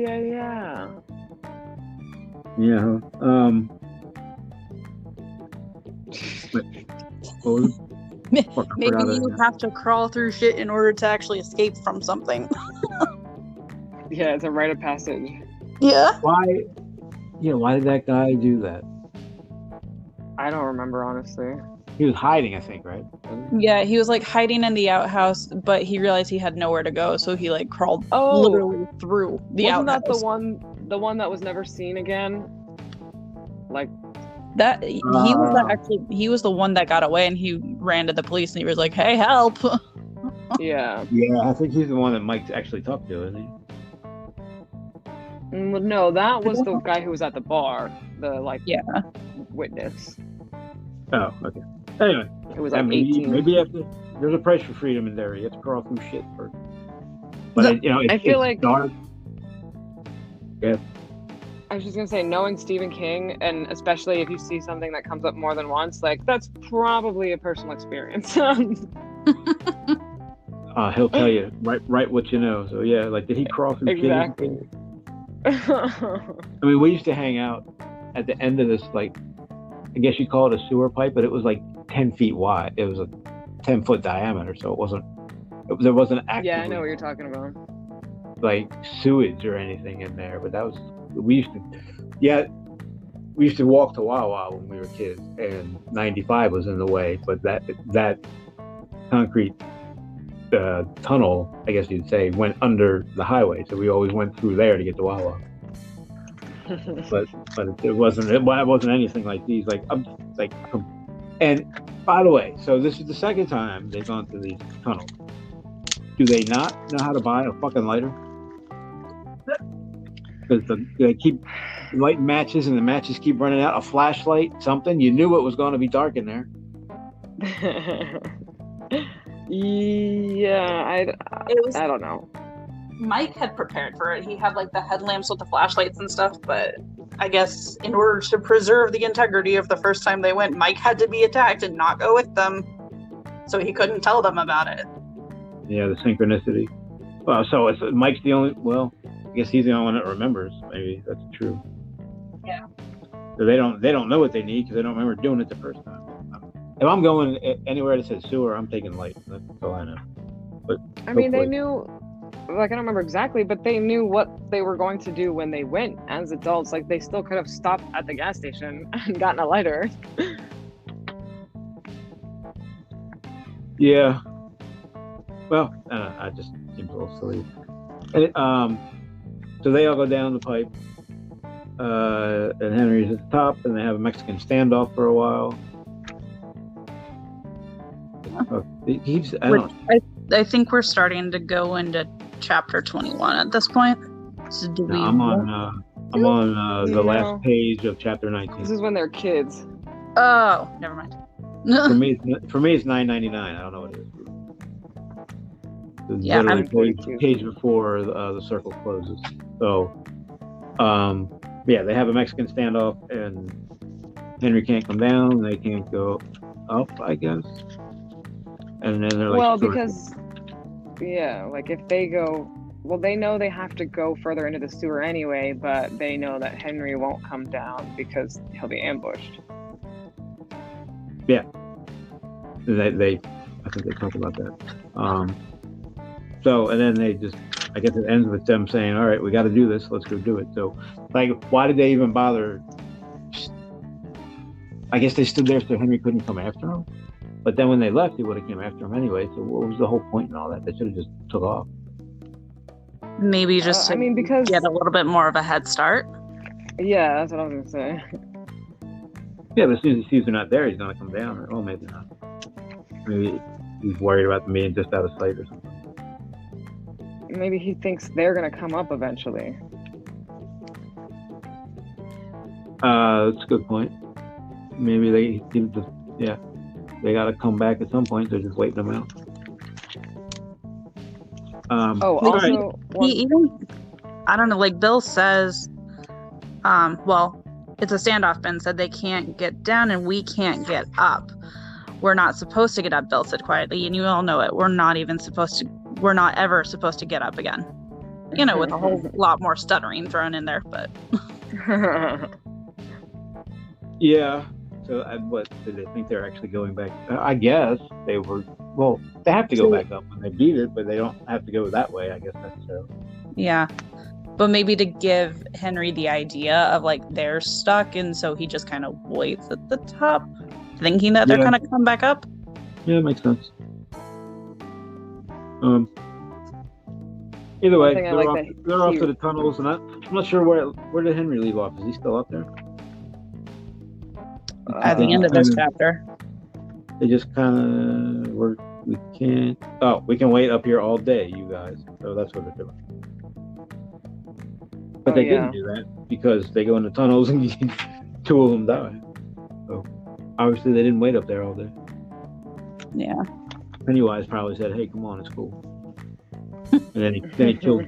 Yeah. But, what was it? Fuck, I Maybe forgot you it. have to crawl through shit in order to actually escape from something. Yeah, it's a rite of passage. Yeah. Why? Yeah, why did that guy do that? I don't remember, honestly. He was hiding, I think, right? Yeah, he was like hiding in the outhouse, but he realized he had nowhere to go, so he like crawled Oh, literally through the wasn't outhouse. that the one that was never seen again? Like That he was the one that got away, and he ran to the police, and he was like, "Hey, help!" yeah. Yeah, I think he's the one that Mike actually talked to, isn't he? No, that was the guy who was at the bar. The witness. Oh, okay. Anyway, It was like 18. maybe after there's a price for freedom in there. You have to crawl through shit first. But I feel like dark. Yeah. I was just gonna say, knowing Stephen King, and especially if you see something that comes up more than once, like that's probably a personal experience. He'll tell you right what you know. So yeah, like did he crawl through Exactly. shit? I mean, we used to hang out at the end of this, like, I guess you call it a sewer pipe, but it was like 10 feet wide. It was a 10-foot diameter, so there wasn't actively, Yeah, I know what you're talking about. like sewage or anything in there. But we used to walk to Wawa when we were kids, and 95 was in the way. But that concrete tunnel, I guess you'd say, went under the highway, so we always went through there to get to Wawa. but it wasn't anything like these. And by the way, so this is the second time they've gone through these tunnels. Do they not know how to buy a fucking lighter? Because they keep lighting matches, and the matches keep running out. A flashlight, something. You knew it was going to be dark in there. Yeah, I don't know. Mike had prepared for it. He had like the headlamps with the flashlights and stuff, but I guess in order to preserve the integrity of the first time they went, Mike had to be attacked and not go with them, so he couldn't tell them about it. Yeah, the synchronicity. Well, so it's Mike's the only. Well, I guess he's the only one that remembers. Maybe that's true. Yeah. So they don't know what they need because they don't remember doing it the first time. If I'm going anywhere that says sewer, I'm taking light. That's all I know. But I mean, they knew. Like, I don't remember exactly, but they knew what they were going to do when they went as adults. Like, they still could have stopped at the gas station and gotten a lighter. Yeah. Well, I just seems a little silly. And so they all go down the pipe, and Henry's at the top, and they have a Mexican standoff for a while. I think we're starting to go into chapter 21 at this point. So do we? I'm on the last page of chapter 19. This is when they're kids. Oh, never mind. For me, it's $9.99. I don't know what it is. It's Yeah, literally page before the circle closes. So, yeah, they have a Mexican standoff, and Henry can't come down. They can't go up, I guess. And then they're like, well, because like if they go, well, they know they have to go further into the sewer anyway, but they know that Henry won't come down because he'll be ambushed. Yeah. They I think they talk about that. So, and then they just, I guess it ends with them saying, all right, we got to do this. Let's go do it. So, like, why did they even bother? I guess they stood there so Henry couldn't come after him. But then when they left, he would have came after him anyway. So what was the whole point in all that? They should have just took off. Maybe just to because get a little bit more of a head start. Yeah, that's what I was going to say. Yeah, but as soon as he sees they're not there, he's going to come down. Or, maybe not. Maybe he's worried about them being just out of sight or something. Maybe he thinks they're going to come up eventually. That's a good point. Maybe they got to come back at some point. They're just waiting them out. Also, I don't know, like Bill says, well, it's a standoff. Ben said they can't get down and we can't get up. We're not supposed to get up, Bill said quietly, and you all know it. We're not ever supposed to get up again. You know, with a whole lot more stuttering thrown in there, but... Yeah. So, what, did they think they're actually going back? I guess they were, well, they have to go back up when they beat it, but they don't have to go that way, I guess, necessarily. Yeah. But maybe to give Henry the idea of, like, they're stuck, and so he just kind of waits at the top, thinking that they're going to come back up. Yeah, it makes sense. Either way, they're off to the tunnels, and I'm not sure where did Henry leave off? Is he still up there? At the end of this chapter. They just kind of we can wait up here all day, you guys. So that's what they're doing. But they didn't do that because they go in the tunnels and two of them die. So obviously they didn't wait up there all day. Yeah. Pennywise probably said, "Hey, come on, it's cool." And then he killed.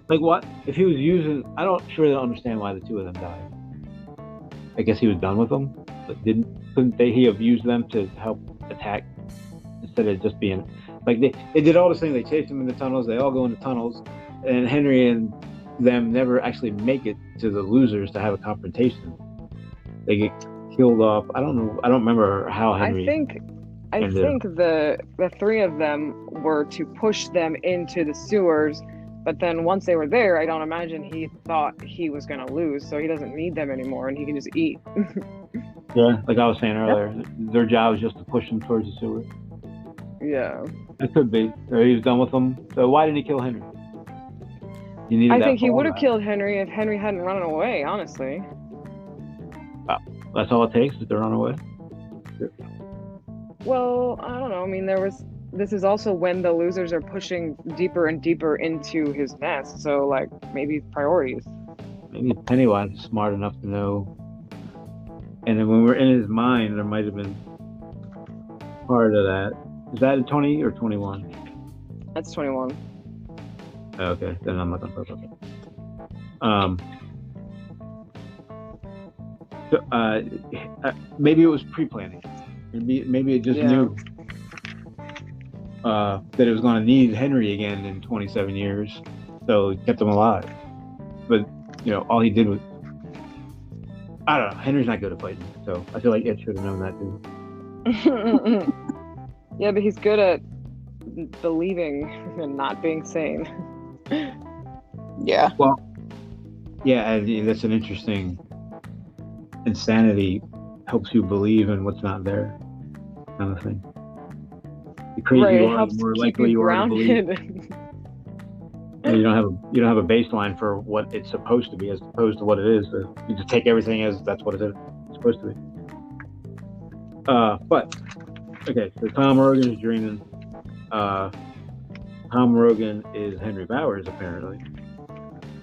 Like what? If he was using, I don't understand why the two of them died. I guess he was done with them, but couldn't he have used them to help attack instead of just being like they did all this thing. They chased him in the tunnels. They all go in the tunnels, and Henry and them never actually make it to the losers to have a confrontation. They get killed off. I don't know. I don't remember how Henry. I think the three of them were to push them into the sewers, but then once they were there, I don't imagine he thought he was going to lose, so he doesn't need them anymore, and he can just eat. Yeah, like I was saying earlier, their job is just to push them towards the sewer. Yeah. It could be. Or he was done with them. So why didn't he kill Henry? I think he would have killed Henry if Henry hadn't run away, honestly. Wow. That's all it takes is to run away? Well, I don't know. I mean, this is also when the losers are pushing deeper and deeper into his nest. So, like, maybe priorities. Maybe Pennywise is smart enough to know. And then when we're in his mind, there might have been part of that. Is that 20 or 21? That's 21. Okay, then I'm not going to talk about that. Maybe it was pre-planning. Maybe it just knew that it was going to need Henry again in 27 years, so it kept him alive. But all he did was, I don't know. Henry's not good at fighting, so I feel like Ed should have known that too. Yeah, but he's good at believing and not being sane. Yeah. Well, yeah, and that's an interesting. Insanity helps you believe in what's not there, kind of thing. The crazier you are, the more likely you are to believe. You don't have a baseline for what it's supposed to be as opposed to what it is. So you just take everything as that's what it's supposed to be. But okay, so Tom Rogan is dreaming. Tom Rogan is Henry Bowers, apparently.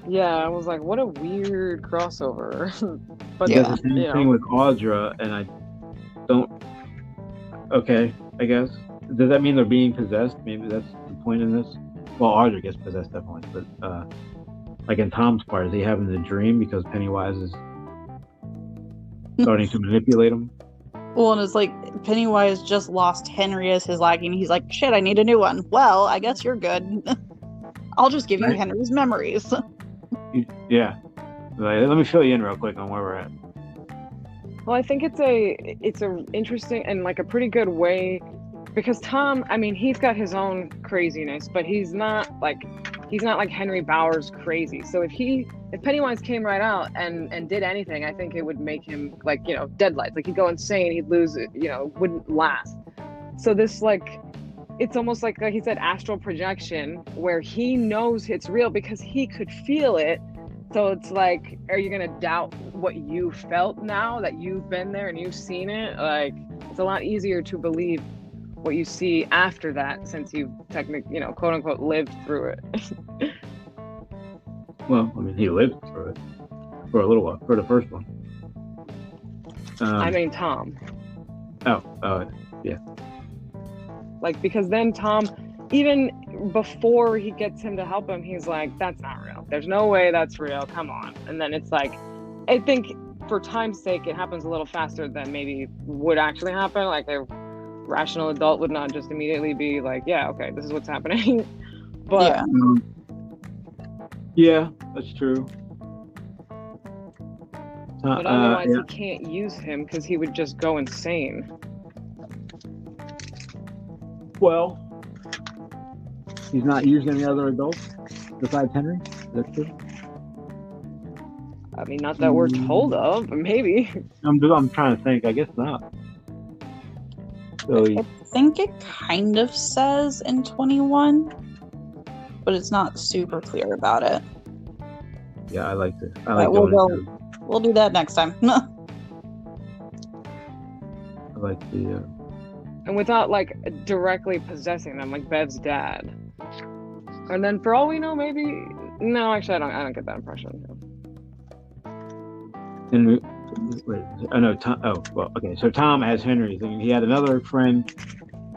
Yeah, I was like, what a weird crossover. But yeah, the same thing with Audra, and I don't. Okay, I guess. Does that mean they're being possessed? Maybe that's the point in this. Well, Audra gets possessed definitely, but like in Tom's part, is he having the dream because Pennywise is starting to manipulate him? Well, and it's like Pennywise just lost Henry as his lackey. He's like, shit, I need a new one. Well, I guess you're good. I'll just give you Henry's memories. Yeah. Let me fill you in real quick on where we're at. Well, I think it's a interesting and like a pretty good way, because Tom, I mean, he's got his own craziness, but he's not like Henry Bowers crazy. So if Pennywise came right out and did anything, I think it would make him like, deadlights. Like he'd go insane, he'd lose it, wouldn't last. So this like, it's almost like he said, astral projection, where he knows it's real because he could feel it. So it's like, are you gonna doubt what you felt now that you've been there and you've seen it? Like, it's a lot easier to believe what you see after that, since you've technically, quote unquote, lived through it. Well, I mean, he lived through it for a little while, for the first one. I mean, Tom. Yeah. Like, because then Tom, even before he gets him to help him, he's like, that's not real. There's no way that's real. Come on. And then it's like, I think for time's sake, it happens a little faster than maybe would actually happen. Like a rational adult would not just immediately be like, yeah, okay, this is what's happening. But yeah, that's true. But otherwise he can't use him because he would just go insane. Well, he's not used any other adults besides Henry? That's true? I mean, not that we're told of, but maybe. I'm trying to think. I guess not. So I think it kind of says in 21, but it's not super clear about it. Yeah, I like this. We'll do that next time. I like the... And without, like, directly possessing them, like Bev's dad. And then, for all we know, maybe... No, actually, I don't get that impression. And wait, I know Tom. Oh, well, okay. So Tom as Henry, he had another friend,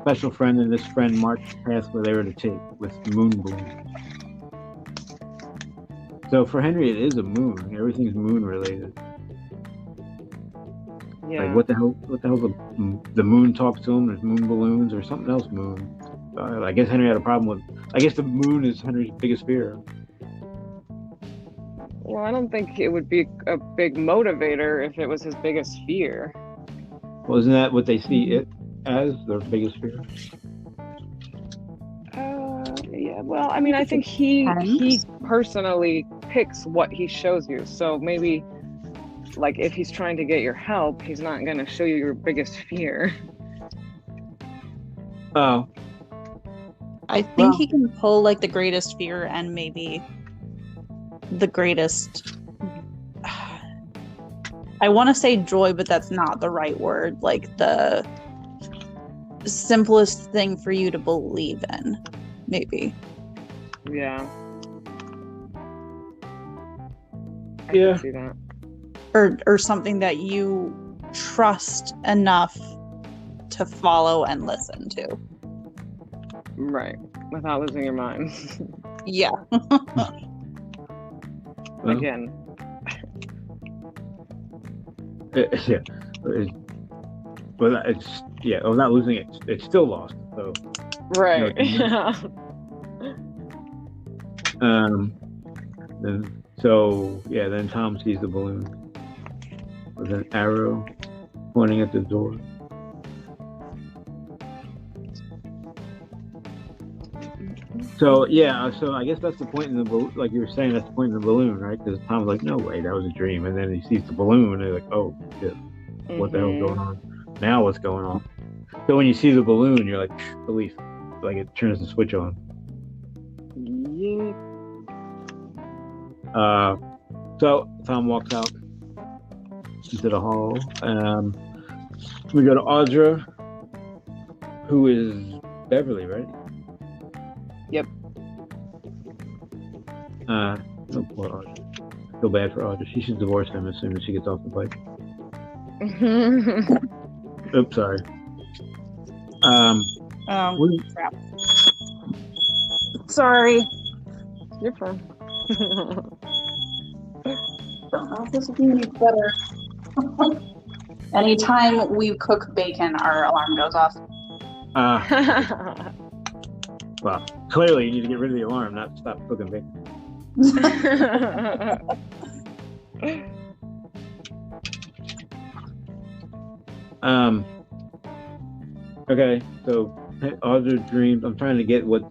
special friend, and this friend marched past where they were to take with moon balloons. So for Henry, it is a moon. Everything's moon related. Yeah. Like what the hell? The moon talks to him. There's moon balloons or something else. Moon. I guess Henry had a problem with. I guess the moon is Henry's biggest fear. Well, I don't think it would be a big motivator if it was his biggest fear. Well, isn't that what they see it as, their biggest fear? Yeah. Well, I mean, I think he personally picks what he shows you. So maybe, like, if he's trying to get your help, he's not going to show you your biggest fear. Oh. I think he can pull, like, the greatest fear and maybe the greatest... I want to say joy, but that's not the right word. Like, the simplest thing for you to believe in, maybe. Yeah. I Yeah. can see that. Or something that you trust enough to follow and listen to. Right. Without losing your mind. Yeah. Again. Yeah. But it's not losing it. It's still lost. So. Right. Then Tom sees the balloon with an arrow pointing at the door. So I guess that's the point in the balloon. Like you were saying, that's the point in the balloon, right? Because Tom's like, no way, that was a dream. And then he sees the balloon, and they're like, oh shit, what the hell's going on? Now what's going on? So when you see the balloon, you're like, belief, like it turns the switch on. Yeah. So Tom walks out into the hall. We go to Audra, who is Beverly, right? Yep. Oh, poor Audra. I feel bad for Audra. She should divorce him as soon as she gets off the bike. Oops, sorry. Crap. Sorry. You're fine. Don't know if this will be any better. Anytime we cook bacon, our alarm goes off. Well, clearly you need to get rid of the alarm, not stop cooking bacon. Okay, so Audra dreams. I'm trying to get what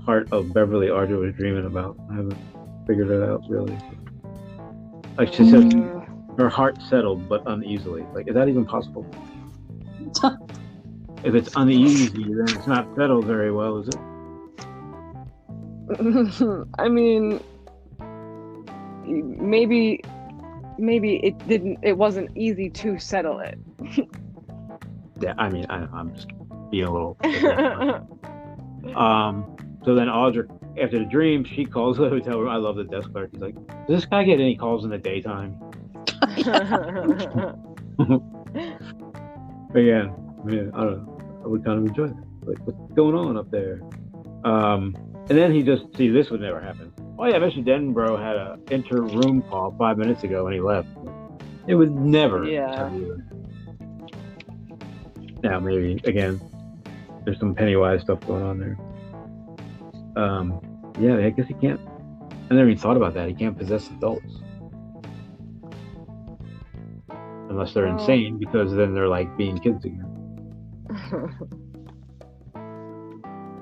part of Beverly Audra was dreaming about. I haven't figured it out really. Like she says, her heart settled but uneasily. Like, is that even possible? If it's uneasy, then it's not settled very well, is it? I mean, maybe it wasn't easy to settle it. Yeah, I mean, I'm just being a little. So then Audra, after the dream, she calls the hotel room. I love the desk clerk. He's like, "Does this guy get any calls in the daytime?" Again, man, I don't know. I would kind of enjoy that. Like, what's going on up there? And then he just, see, this would never happen. Oh yeah, Mr. Denbrough had a inter-room call 5 minutes ago and he left. It would never. Yeah. Now maybe again, there's some Pennywise stuff going on there. Yeah, I guess he can't. I never even thought about that. He can't possess adults. Unless they're insane, because then they're like being kids again.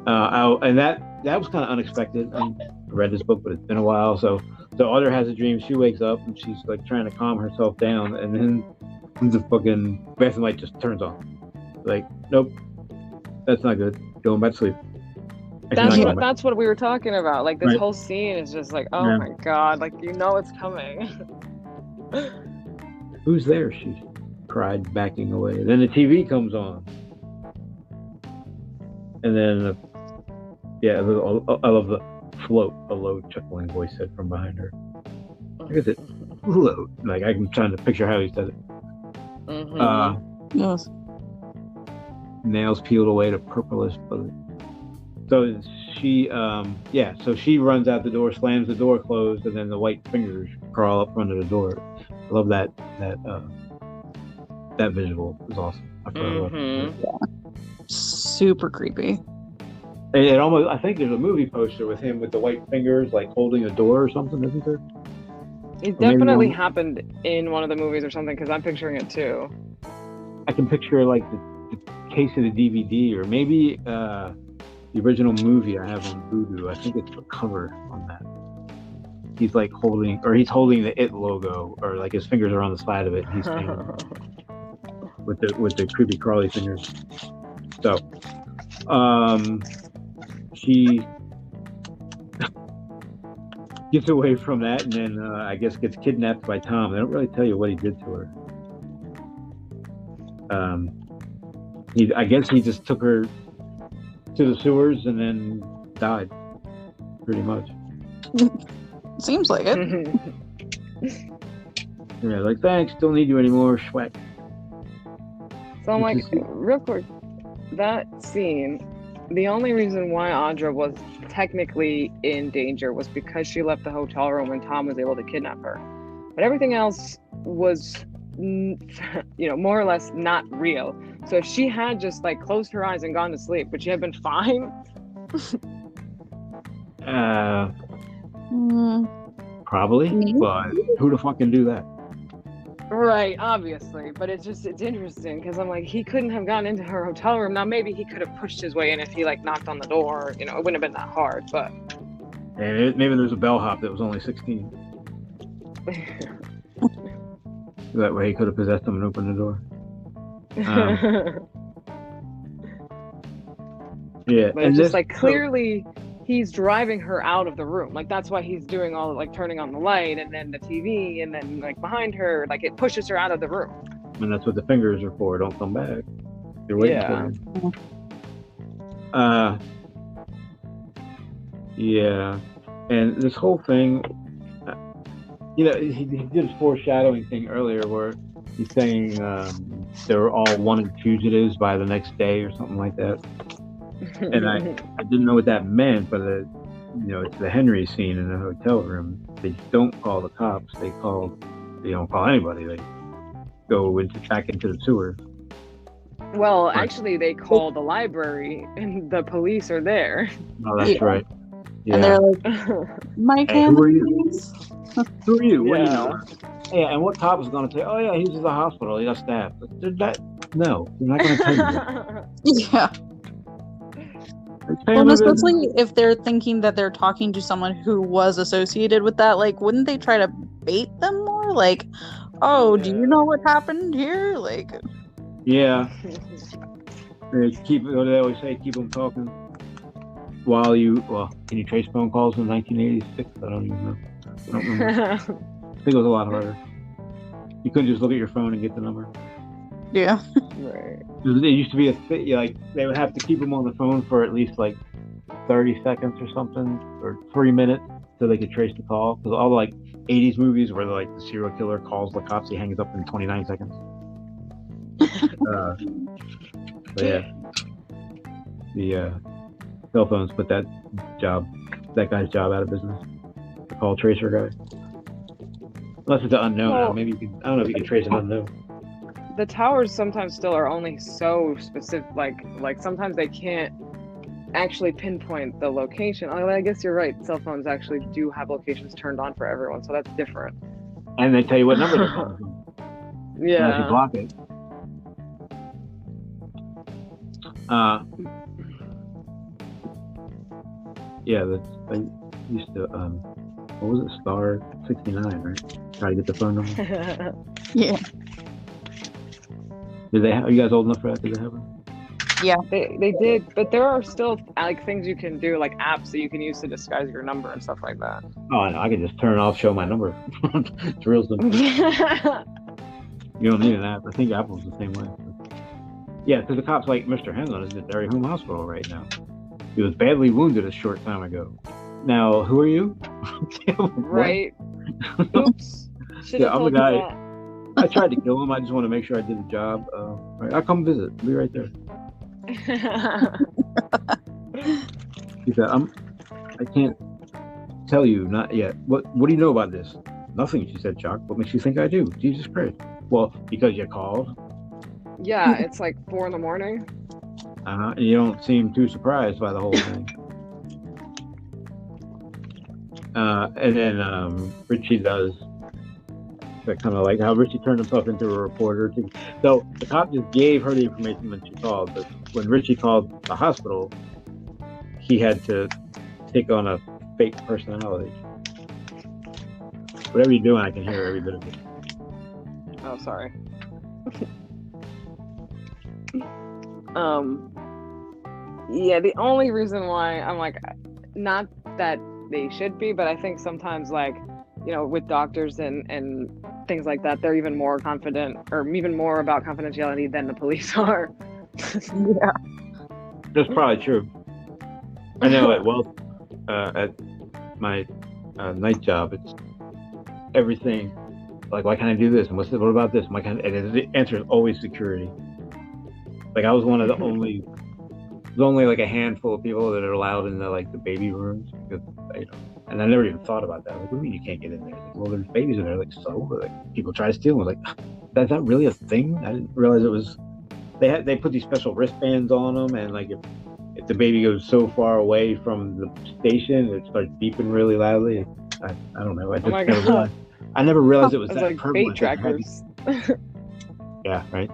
And that was kind of unexpected. I read this book, but it's been a while. So Audra has a dream. She wakes up and she's like trying to calm herself down, and then the fucking bathroom light just turns on. Like, nope, that's not good. Going back to sleep. That's what we were talking about. Like, this whole scene is just like, oh my god, like, you know it's coming. Who's there? She cried, backing away. Then the TV comes on. And then, I love the float, a low chuckling voice said from behind her. Look at it, float. Like, I'm trying to picture how he said it. Yes. Nails peeled away to purplish. So she, so she runs out the door, slams the door closed, and then the white fingers crawl up under the door. I love that visual. It was awesome. I Super creepy. It almost, I think there's a movie poster with him with the white fingers, like holding a door or something, isn't there? It definitely happened in one of the movies or something, because I'm picturing it too. I can picture like the case of the DVD, or maybe the original movie I have on Voodoo. I think it's the cover on that. He's like holding the It logo, or like his fingers are on the side of it. And he's with the creepy crawly fingers. So, she gets away from that, and then I guess gets kidnapped by Tom. They don't really tell you what he did to her. I guess he just took her to the sewers and then died, pretty much. Seems like it. Yeah, like, thanks, don't need you anymore, schwack. So I'm like, real quick, that scene, the only reason why Audra was technically in danger was because she left the hotel room and Tom was able to kidnap her. But everything else was, more or less not real. So if she had just like closed her eyes and gone to sleep, would she have been fine? Probably, but who the fuck can do that? Right, obviously, but it's interesting because I'm like, he couldn't have gotten into her hotel room. Now maybe he could have pushed his way in if he like knocked on the door. It wouldn't have been that hard, but and maybe there's a bellhop that was only 16. That way he could have possessed him and opened the door. Yeah, but it's just like clearly he's driving her out of the room. Like, that's why he's doing all like turning on the light and then the TV and then like behind her, like it pushes her out of the room. And that's what the fingers are for. Don't come back. You're waiting for him. Yeah. And this whole thing, he did his foreshadowing thing earlier where he's saying they were all wanted fugitives by the next day or something like that. And I didn't know what that meant, but it's the Henry scene in the hotel room. They don't call the cops. They don't call anybody. They go back into the sewer. Well, actually, they call the library, and the police are there. Oh, that's right. Yeah. And they're like, "My who are you? please." Who are you? Yeah. What do you know? Yeah, and what cop is going to say, "Oh yeah, he's at the hospital. He got stabbed." No, they're not going to tell you that. Yeah. Well, especially if they're thinking that they're talking to someone who was associated with that, like, wouldn't they try to bait them more? Like, oh, do you know what happened here? Like, yeah. What do they always say? Keep them talking while you. Well, can you trace phone calls in 1986? I don't even know. I don't remember. I think it was a lot harder. You couldn't just look at your phone and get the number. Yeah. Right. It used to be like they would have to keep them on the phone for at least like 30 seconds or something, or 3 minutes, so they could trace the call. Because all the like 80s movies where like the serial killer calls the cops, he hangs up in 29 seconds. But yeah, the cell phones put that guy's job out of business. The call tracer guy. Unless it's an unknown. Well, Maybe you can. I don't know if you can trace an unknown. The towers sometimes still are only so specific. Like sometimes they can't actually pinpoint the location. I guess you're right. Cell phones actually do have locations turned on for everyone, so that's different. And they tell you what number they're calling from. Yeah. Unless you block it. Yeah, I used to. What was it? Star 69, right? Try to get the phone number. Yeah. Are you guys old enough for that? Did they have it? Yeah. They did, but there are still like things you can do, like apps that you can use to disguise your number and stuff like that. Oh, I know. I can just turn it off, show my number. It's real simple. You don't need an app. I think Apple's the same way. Yeah, because the cop's like, Mr. Hanlon is at Derry Home Hospital right now. He was badly wounded a short time ago. Now, who are you? Right. Oops. Yeah, I'm the guy. I tried to kill him. I just want to make sure I did the job. All right, I'll come visit. I'll be right there. He said, I can't tell you, not yet. What do you know about this? Nothing, she said, shocked. What makes you think I do? Jesus Christ. Well, because you called. Yeah, it's like 4 a.m. And you don't seem too surprised by the whole thing. And then Richie does that, kind of like how Richie turned himself into a reporter. So the cop just gave her the information when she called, but when Richie called the hospital, he had to take on a fake personality. Whatever you're doing, I can hear every bit of it. Oh, sorry. Yeah, the only reason why I'm like, not that they should be, but I think sometimes, like, you know, with doctors and things like that, they're even more confident or even more about confidentiality than the police are. Yeah. That's probably true. I know at my night job, it's everything. Like, why can't I do this? And what about this? And the answer is always security. Like, I was one of the only. There's only like a handful of people that are allowed in the baby rooms, because, and I never even thought about that. Like, what do you mean you can't get in there? Like, well, there's babies in there. Like, so, like, people try to steal them. I was like, is that really a thing? I didn't realize it was. They put these special wristbands on them, and like if the baby goes so far away from the station, it starts beeping really loudly. I don't know. I never realized it was that like prevalent. Bait trackers. Yeah, right.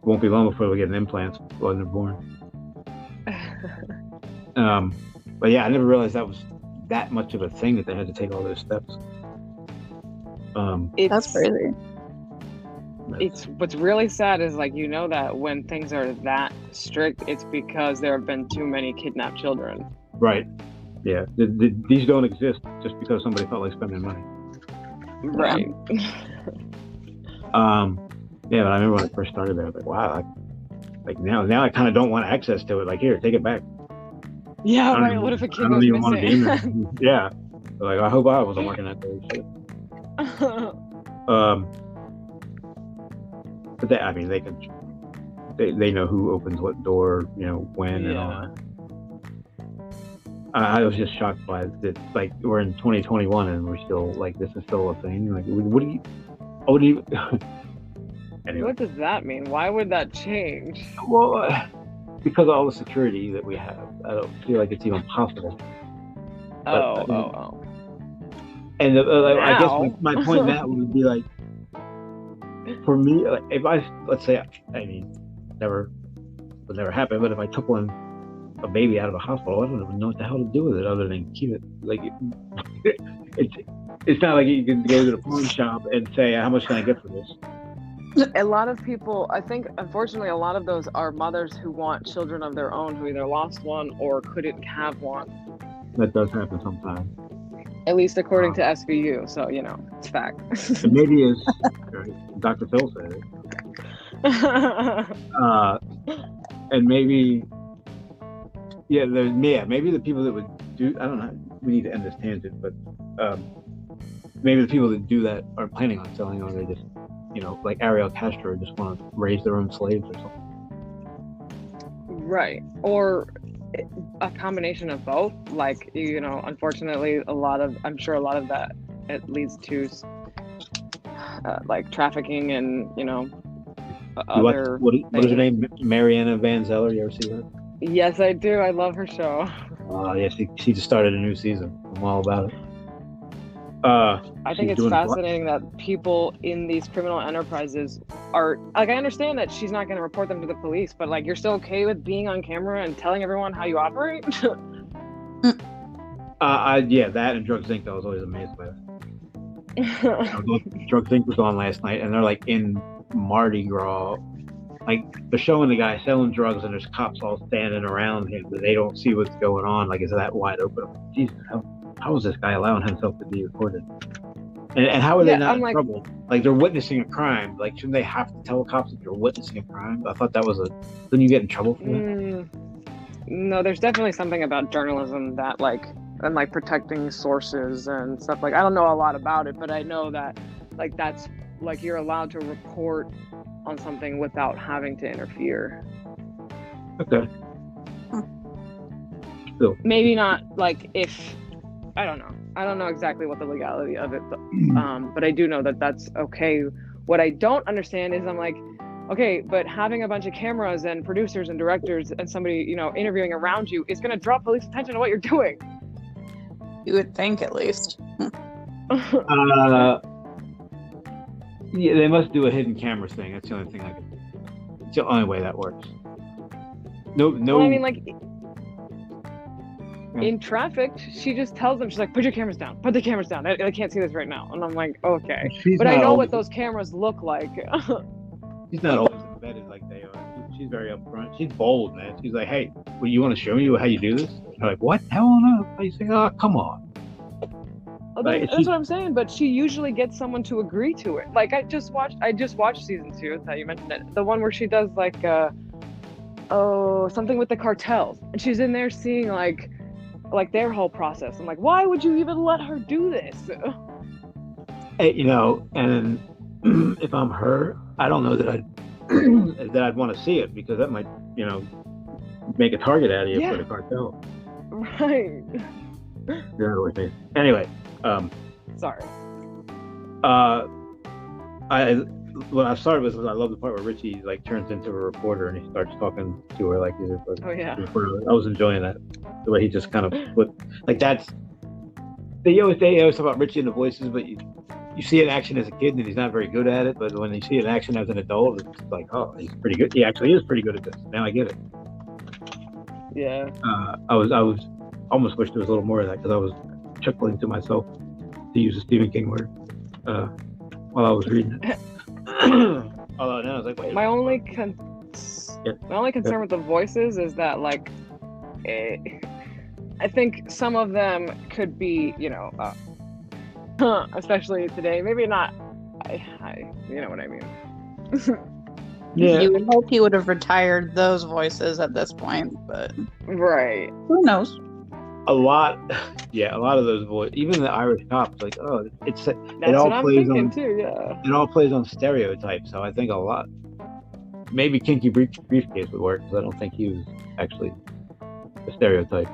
Won't be long before we get an implant when they're born. But yeah, I never realized that was that much of a thing that they had to take all those steps. That's crazy. It's what's really sad is, like, you know, that when things are that strict, it's because there have been too many kidnapped children. Right. Yeah. These don't exist just because somebody felt like spending money. Right. Yeah, but I remember when I first started there, I was like, wow, like now I kind of don't want access to it. Like, here, take it back. Yeah, right. What if a kid was missing? Want to be in there. Yeah. Like, I hope I wasn't working that day. Shit. But they know who opens what door, when and all that. I was just shocked by that. Like, we're in 2021 and we're still like, this is still a thing. Like, what do you? Anyway. What does that mean? Why would that change? Well, because of all the security that we have, I don't feel like it's even possible. Oh. And I guess Now. my point now would be like, for me, like if let's say, I mean, would never happen, but if I took a baby out of a hospital, I don't even know what the hell to do with it other than keep it. Like, it's not like you can go to the pawn shop and say, how much can I get for this? A lot of people, I think, unfortunately, a lot of those are mothers who want children of their own who either lost one or couldn't have one. That does happen sometimes. At least according to SVU, so, it's fact. And maybe as Dr. Phil said it. And maybe, maybe the people that would do, I don't know, we need to end this tangent, but maybe the people that do that are planning on selling, or they just, like Ariel Castro, just want to raise their own slaves or something. Right. Or a combination of both. Like, unfortunately, I'm sure a lot of that, it leads to like trafficking and, other. What is her name? Mariana Van Zeller. You ever see that? Yes, I do. I love her show. Yeah, she just started a new season. I'm all about it. I think it's fascinating that people in these criminal enterprises are like, I understand that she's not going to report them to the police, but like, you're still okay with being on camera and telling everyone how you operate? That and Drugs Inc. I was always amazed by that. Drugs Inc. was on last night, and they're like in Mardi Gras. Like, they're showing the guy selling drugs, and there's cops all standing around him, but they don't see what's going on. Like, it's that wide open. Jesus, how is this guy allowing himself to be recorded? And how are they not in trouble? Like, they're witnessing a crime. Like, shouldn't they have to tell the cops if you're witnessing a crime? I thought that was didn't you get in trouble for that? No, there's definitely something about journalism that and protecting sources and stuff. Like, I don't know a lot about it, but I know that like that's like you're allowed to report on something without having to interfere. Okay. Still. Maybe not like if I don't know exactly what the legality of it, but I do know that that's okay. What I don't understand is I'm like, okay, but having a bunch of cameras and producers and directors and somebody, interviewing around you is going to draw police attention to what you're doing. You would think, at least. Yeah, they must do a hidden camera thing. That's the only thing it's the only way that works. No. Well, I mean, like, in traffic, she just tells them, she's like, put your cameras down. Put the cameras down. I can't see this right now. And I'm like, okay. But I know what those cameras look like. She's not always embedded like they are. She's very upfront. She's bold, man. She's like, hey, well, you want to show me how you do this? You're like, what? Hell no. You say, oh, come on. That's what I'm saying, but she usually gets someone to agree to it. Like, I just watched season 2. That's how you mentioned it. The one where she does like something with the cartels, and she's in there seeing like their whole process. I'm like, why would you even let her do this? Hey, and if I'm her, I don't know that I'd want to see it, because that might make a target out of you for the cartel. Right. Anyway, sorry. When I started with, I love the part where Richie turns into a reporter and he starts talking to her like he's a reporter. I was enjoying that, the way he just kind of that's. They always talk about Richie and the voices, but you see it in action as a kid and he's not very good at it. But when you see it in action as an adult, it's like, oh, he's pretty good. He actually is pretty good at this. Now I get it. Yeah. I was almost wish there was a little more of that, because I was chuckling to myself, to use a Stephen King word, while I was reading it. Although now I was like, wait. My only concern with the voices is that I think some of them could be, especially today, maybe not. You know what I mean. Yeah. You would hope he would have retired those voices at this point, but right. Who knows? A lot of those voices, even the Irish cops, it all plays on too. Yeah, it all plays on stereotypes. So I think a lot, maybe Kinky Briefcase would work, because I don't think he was actually a stereotype.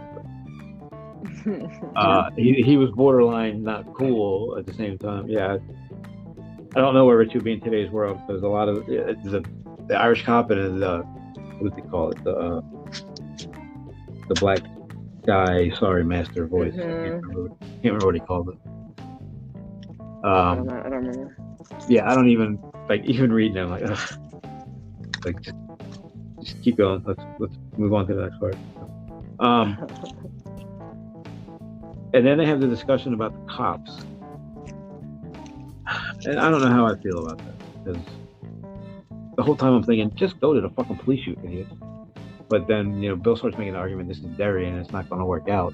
He was borderline not cool at the same time. Yeah, I don't know where Richie would be in today's world, because a lot of the Irish cop and what do they call it, the black guy, master voice. I can't remember what he called it. I don't know. I don't remember. Yeah, I don't even even reading them. Like, ugh. Like just keep going. Let's move on to the next part. And then they have the discussion about the cops, and I don't know how I feel about that because the whole time I'm thinking, just go to the fucking police, you idiot. But then Bill starts making an argument. This is Derry, and it's not going to work out.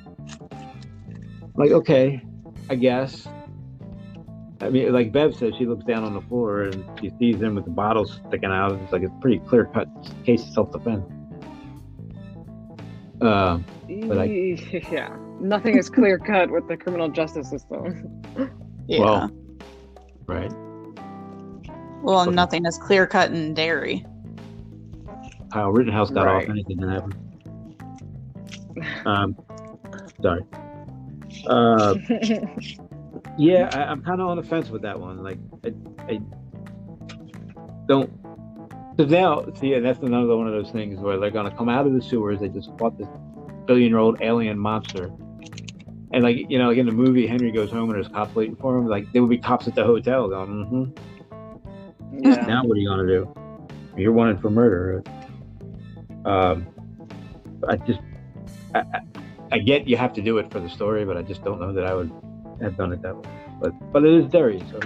Like, okay, I guess. I mean, like Bev says, she looks down on the floor and she sees him with the bottles sticking out. It's like it's pretty clear cut case of self-defense. But yeah, nothing is clear cut with the criminal justice system. Yeah. Well, right. Well, nothing is clear cut in Derry. Kyle Rittenhouse got Right. off, anything can happen. Sorry. Yeah, I'm kind of on the fence with that one. Like, I don't. Because now, see, and that's another one of those things where they're going to come out of the sewers. They just fought this billion-year-old alien monster. And, like, like in the movie, Henry goes home and there's cops waiting for him. Like, there would be cops at the hotel going, Yeah. Now what are you going to do? You're wanted for murder. I get you have to do it for the story, but I just don't know that I would have done it that way. But it is Derry, so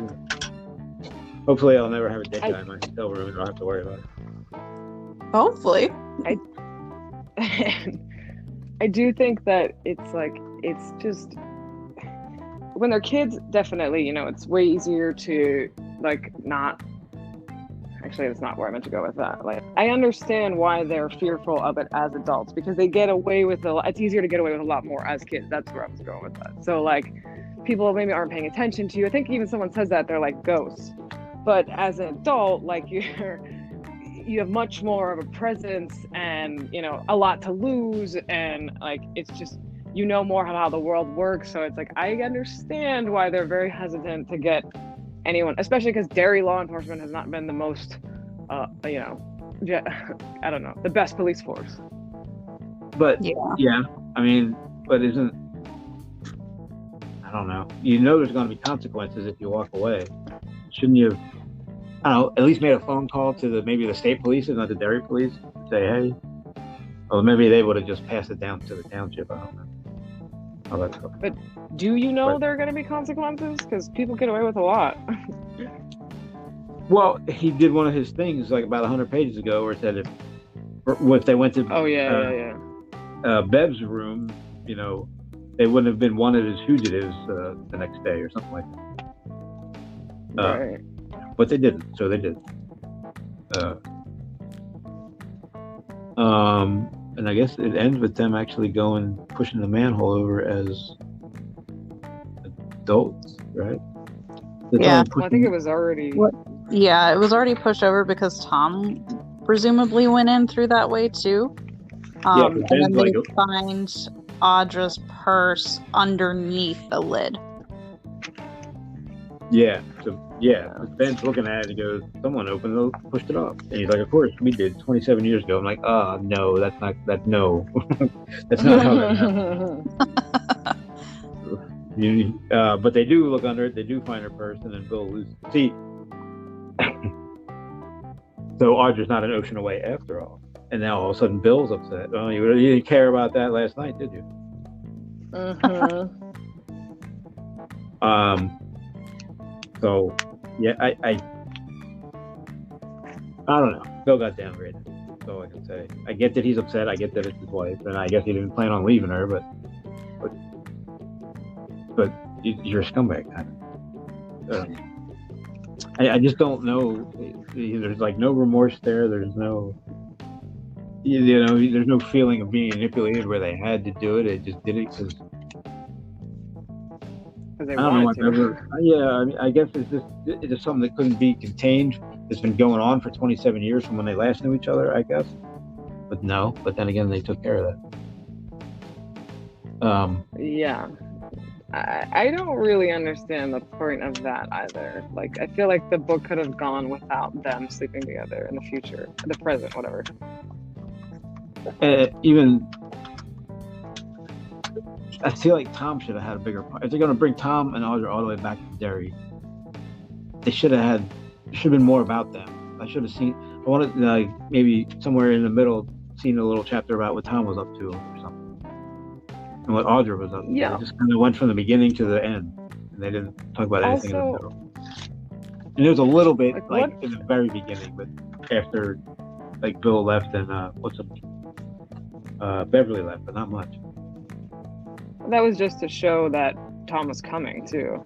hopefully I'll never have a dead guy in my hotel room and I don't have to worry about it. Hopefully. I do think that it's just when they're kids, definitely, it's way easier to not. Actually, that's not where I meant to go with that. Like, I understand why they're fearful of it as adults because they get away with it's easier to get away with a lot more as kids. That's where I was going with that. So people maybe aren't paying attention to you. I think even someone says that they're like ghosts. But as an adult, you have much more of a presence and a lot to lose, and it's just more how the world works. So it's I understand why they're very hesitant to get anyone, especially because Derry law enforcement has not been the most I don't know, the best police force. But yeah, I mean, but isn't, I don't know, there's going to be consequences if you walk away. Shouldn't you have, I don't know, at least made a phone call to maybe the state police and not the Derry police, say, hey, or maybe they would have just passed it down to the township. I don't know. But do there are going to be consequences? Because people get away with a lot. Well, he did one of his things about 100 pages ago where it said if they went to Bev's room, they wouldn't have been wanted as fugitives the next day or something like that. Right. But they didn't, so they did. And I guess it ends with them actually pushing the manhole over as adults, right? Yeah. Well, I think it was already. Yeah, it was already pushed over because Tom presumably went in through that way too. And then they find Audra's purse underneath the lid. Yeah. So Ben's looking at it and he goes, "Someone opened it, pushed it off." And he's like, "Of course we did 27 years ago." I'm like, no, that's not no, that's not how that happened. But they do look under it. They do find her purse, and then Bill loses. See, so Audra's not an ocean away after all. And now all of a sudden Bill's upset. Oh, you didn't care about that last night, did you? So yeah, I don't know. Bill got downgraded. That's all I can say. I get that he's upset. I get that it's his wife, and I guess he didn't plan on leaving her. But you're a scumbag. I just don't know. There's no remorse there. There's no, there's no feeling of being manipulated where they had to do it. They just did it because. They I don't know. to. I mean, I guess it's just something that couldn't be contained. It's been going on for 27 years from when they last knew each other, I guess. But then again, they took care of that. Yeah. I don't really understand the point of that either. I feel like the book could have gone without them sleeping together in the future, the present, whatever. Even, I feel like Tom should have had a bigger part. If they're going to bring Tom and Audra all the way back to Derry, they should have been more about them. I should have seen. I wanted maybe somewhere in the middle, seen a little chapter about what Tom was up to or something, and what Audra was up to. Yeah. They just kind of went from the beginning to the end, and they didn't talk about anything in the middle. And there was a little bit in the very beginning, but after Bill left and Beverly left, but not much. That was just to show that Tom was coming too.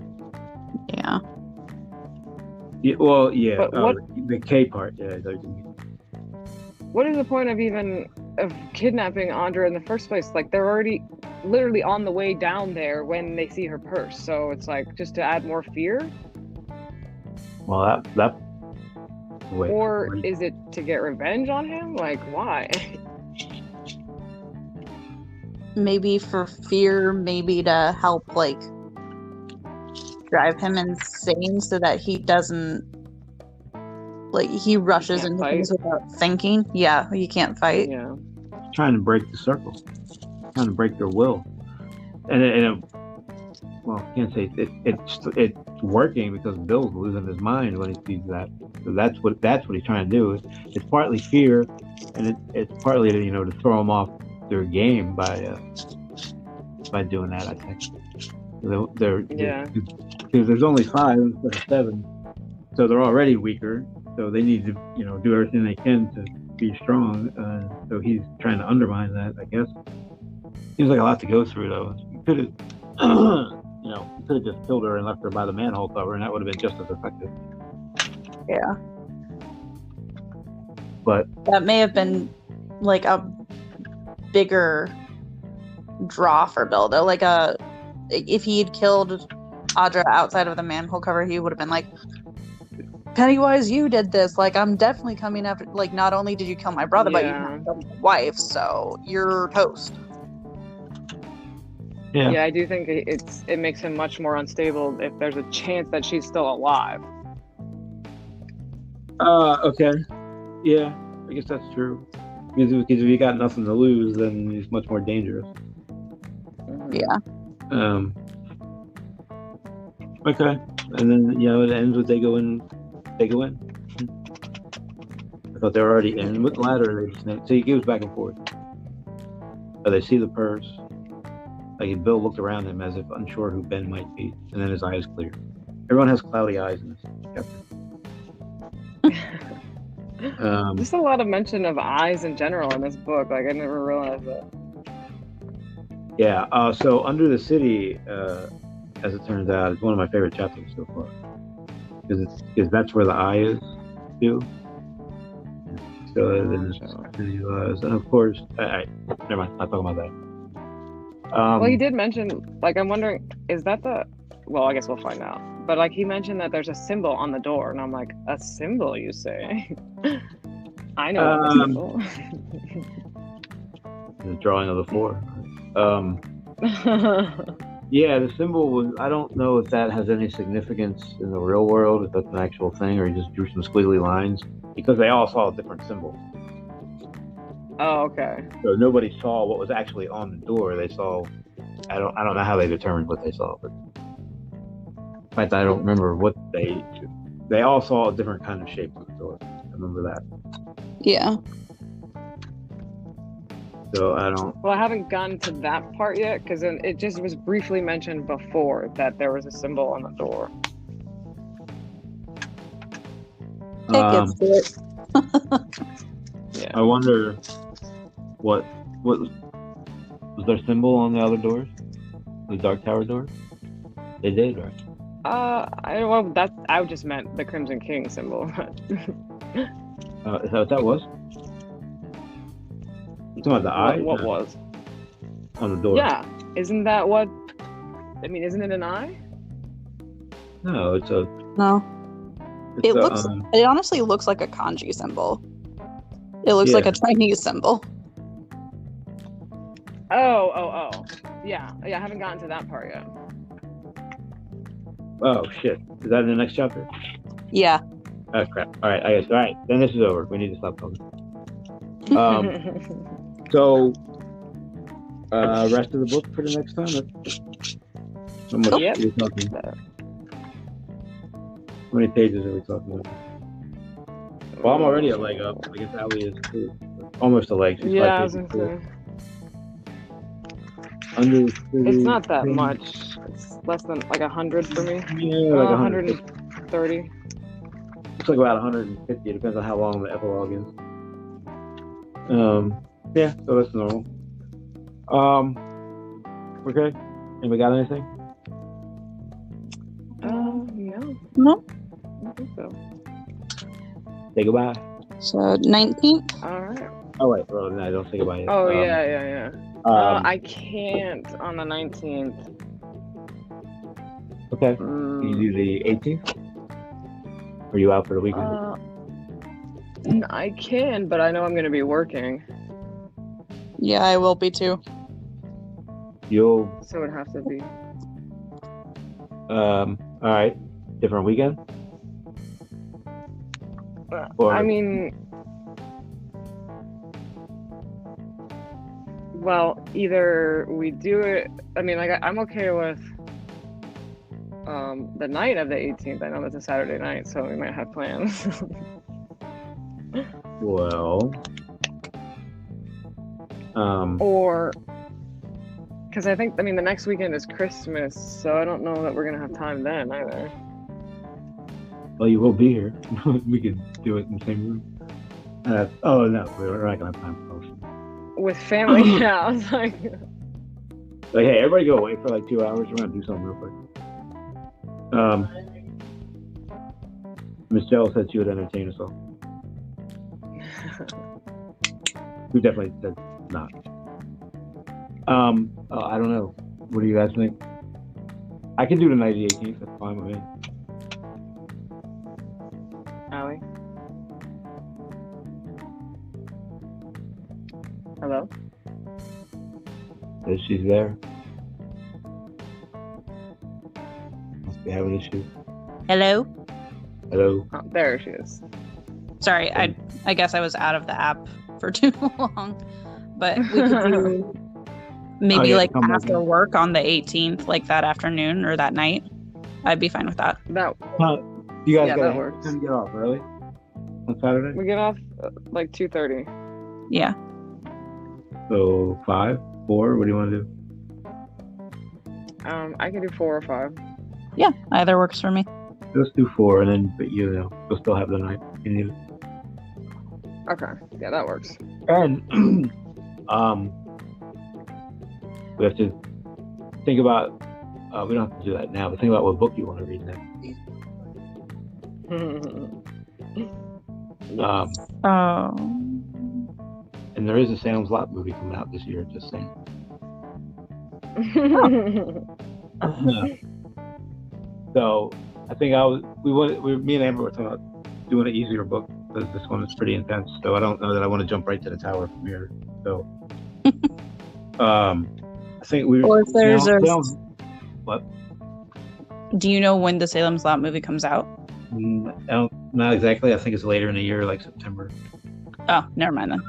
Yeah. Yeah, well, yeah. But the K part, yeah. What is the point of kidnapping Audra in the first place? Like, they're already literally on the way down there when they see her purse. So it's like just to add more fear. Well, that. Wait, or is it to get revenge on him? Like, why? Maybe for fear, maybe to help drive him insane so that he doesn't he rushes into things without thinking. Yeah, he can't fight. Yeah. Trying to break the circle. Trying to break their will. And well, I can't say it's working because Bill's losing his mind when he sees that. So that's what he's trying to do. It's partly fear, and it's partly to throw him off their game by doing that. I think because there's only 5 instead of 7, so they're already weaker. So they need to do everything they can to be strong. So he's trying to undermine that, I guess. Seems like a lot to go through, though. You could have, you could have just killed her and left her by the manhole cover, and that would have been just as effective. Yeah. But that may have been a bigger draw for Bill, though. If he had killed Audra outside of the manhole cover, he would have been like, Pennywise, you did this. I'm definitely coming after. Not only did you kill my brother, but you killed my wife, so you're toast. Yeah, I do think it makes him much more unstable if there's a chance that she's still alive. Okay. Yeah, I guess that's true. Because if you got nothing to lose, then he's much more dangerous. Yeah. Okay. And then it ends with they go in. I thought they were already in. With the ladder, so he goes back and forth. But they see the purse. Bill looked around him as if unsure who Ben might be, and then his eyes cleared. Everyone has cloudy eyes in this chapter. Just a lot of mention of eyes in general in this book. I never realized that. Yeah. So Under the City, as it turns out, is one of my favorite chapters so far. Because that's where the eye is, too. So, and of course, never mind. Not talking about that. Well, he did mention, I'm wondering, is that well, I guess we'll find out. But, he mentioned that there's a symbol on the door, and I'm like, a symbol, you say? I know what symbol. The drawing of the 4. Yeah, the symbol was, I don't know if that has any significance in the real world, if that's an actual thing, or he just drew some squiggly lines, because they all saw different symbols. Oh, okay. So nobody saw what was actually on the door. They saw, I don't know how they determined what they saw, but in fact, I don't remember what they all saw a different kind of shape on the door. I remember that. Yeah. So I don't. Well, I haven't gotten to that part yet because it just was briefly mentioned before that there was a symbol on the door. It gets to it. Yeah. I wonder what was there a symbol on the other doors, the Dark Tower doors? They did, right? I just meant the Crimson King symbol. Is that what that was? You talking about the eye? What was? On the door. Yeah. Isn't that what? Isn't it an eye? No, it's a. No. It looks. It honestly looks like a kanji symbol. It looks like a Chinese symbol. Oh. Yeah. I haven't gotten to that part yet. Oh shit! Is that in the next chapter? Yeah. Oh crap! All right, I guess. All right, then this is over. We need to stop talking. So, rest of the book for the next time. How many pages are we talking about? Well, I'm already a leg up. I guess Allie is too. Almost a leg. She's Yeah, I 5 was pages gonna through. say. Under the It's city. not that much. It's less than like 100 for me. Yeah, like 150. 130. It's like about 150. It depends on how long the epilogue is. Yeah, so that's normal. Okay. Anybody got anything? No. No. I don't think so. Say goodbye. So 19th. All right. Oh wait, well, no, don't say goodbye yet. Oh yeah. I can't on the 19th. Okay. Can you do the 18th? Or are you out for the weekend? I can, but I know I'm gonna be working. Yeah, I will be too. You'll. So it'd have to be. All right. Different weekend. Or, I mean, well, either we do it. I mean, like I'm okay with the night of the 18th. I know that's a Saturday night, so we might have plans. well. Or because I mean the next weekend is Christmas, so I don't know that we're gonna have time then either. Well, you will be here. We could do it in the same room. Oh no, we're not gonna have time for both. With family, yeah. I was like, hey, everybody go away for like 2 hours. We're gonna do something real quick. Michelle said she would entertain us all. Who definitely said not. I don't know. What do you guys think? I can do the night of the 18th. That's fine with me. Allie? Hello? If she's there. Must be having issues. Hello. Hello. Oh, there she is. Sorry, I guess I was out of the app for too long. But we could do maybe like after work on the 18th, like that afternoon or that night. I'd be fine with that. That. You guys that works. Can get off early on Saturday. We get off like 2:30. Yeah. So 5, 4. What do you want to do? I can do 4 or 5. Yeah, either works for me. Let's do 4, and then but you'll still have the night. You need it. Okay. Yeah, that works. And we have to think about. We don't have to do that now, but think about what book you want to read next. Oh. And there is a Salem's Lot movie coming out this year. Just saying. So I think me and Amber were talking about doing an easier book because this one is pretty intense. So I don't know that I want to jump right to the tower from here. So I think we. Or if there's what? Do you know when the Salem's Lot movie comes out? Not exactly. I think it's later in the year, like September. Oh, never mind then.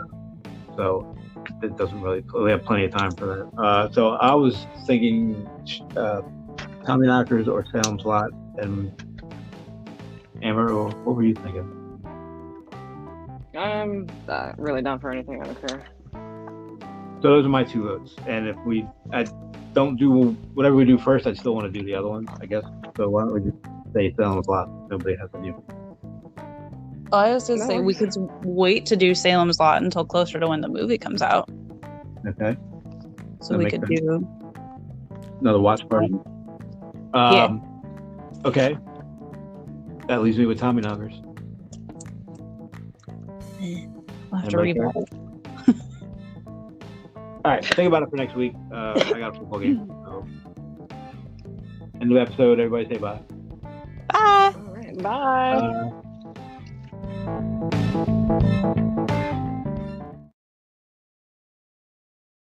So it doesn't really. We have plenty of time for that. So I was thinking Tommy Knockers or Salem's Lot, and Amber, what were you thinking? I'm really down for anything. I don't care. So those are my 2 votes. And if I don't do whatever we do first, I still want to do the other one, I guess. So why don't we just say Salem's Lot? Nobody has to do. I was going to say we could wait to do Salem's Lot until closer to when the movie comes out. Okay. So we could do another watch party. Yeah. Okay. That leaves me with Tommy Knockers. I'll have to read that. All right, think about it for next week. I got a football game. So. End of episode. Everybody say bye. Bye. All right, bye. Bye.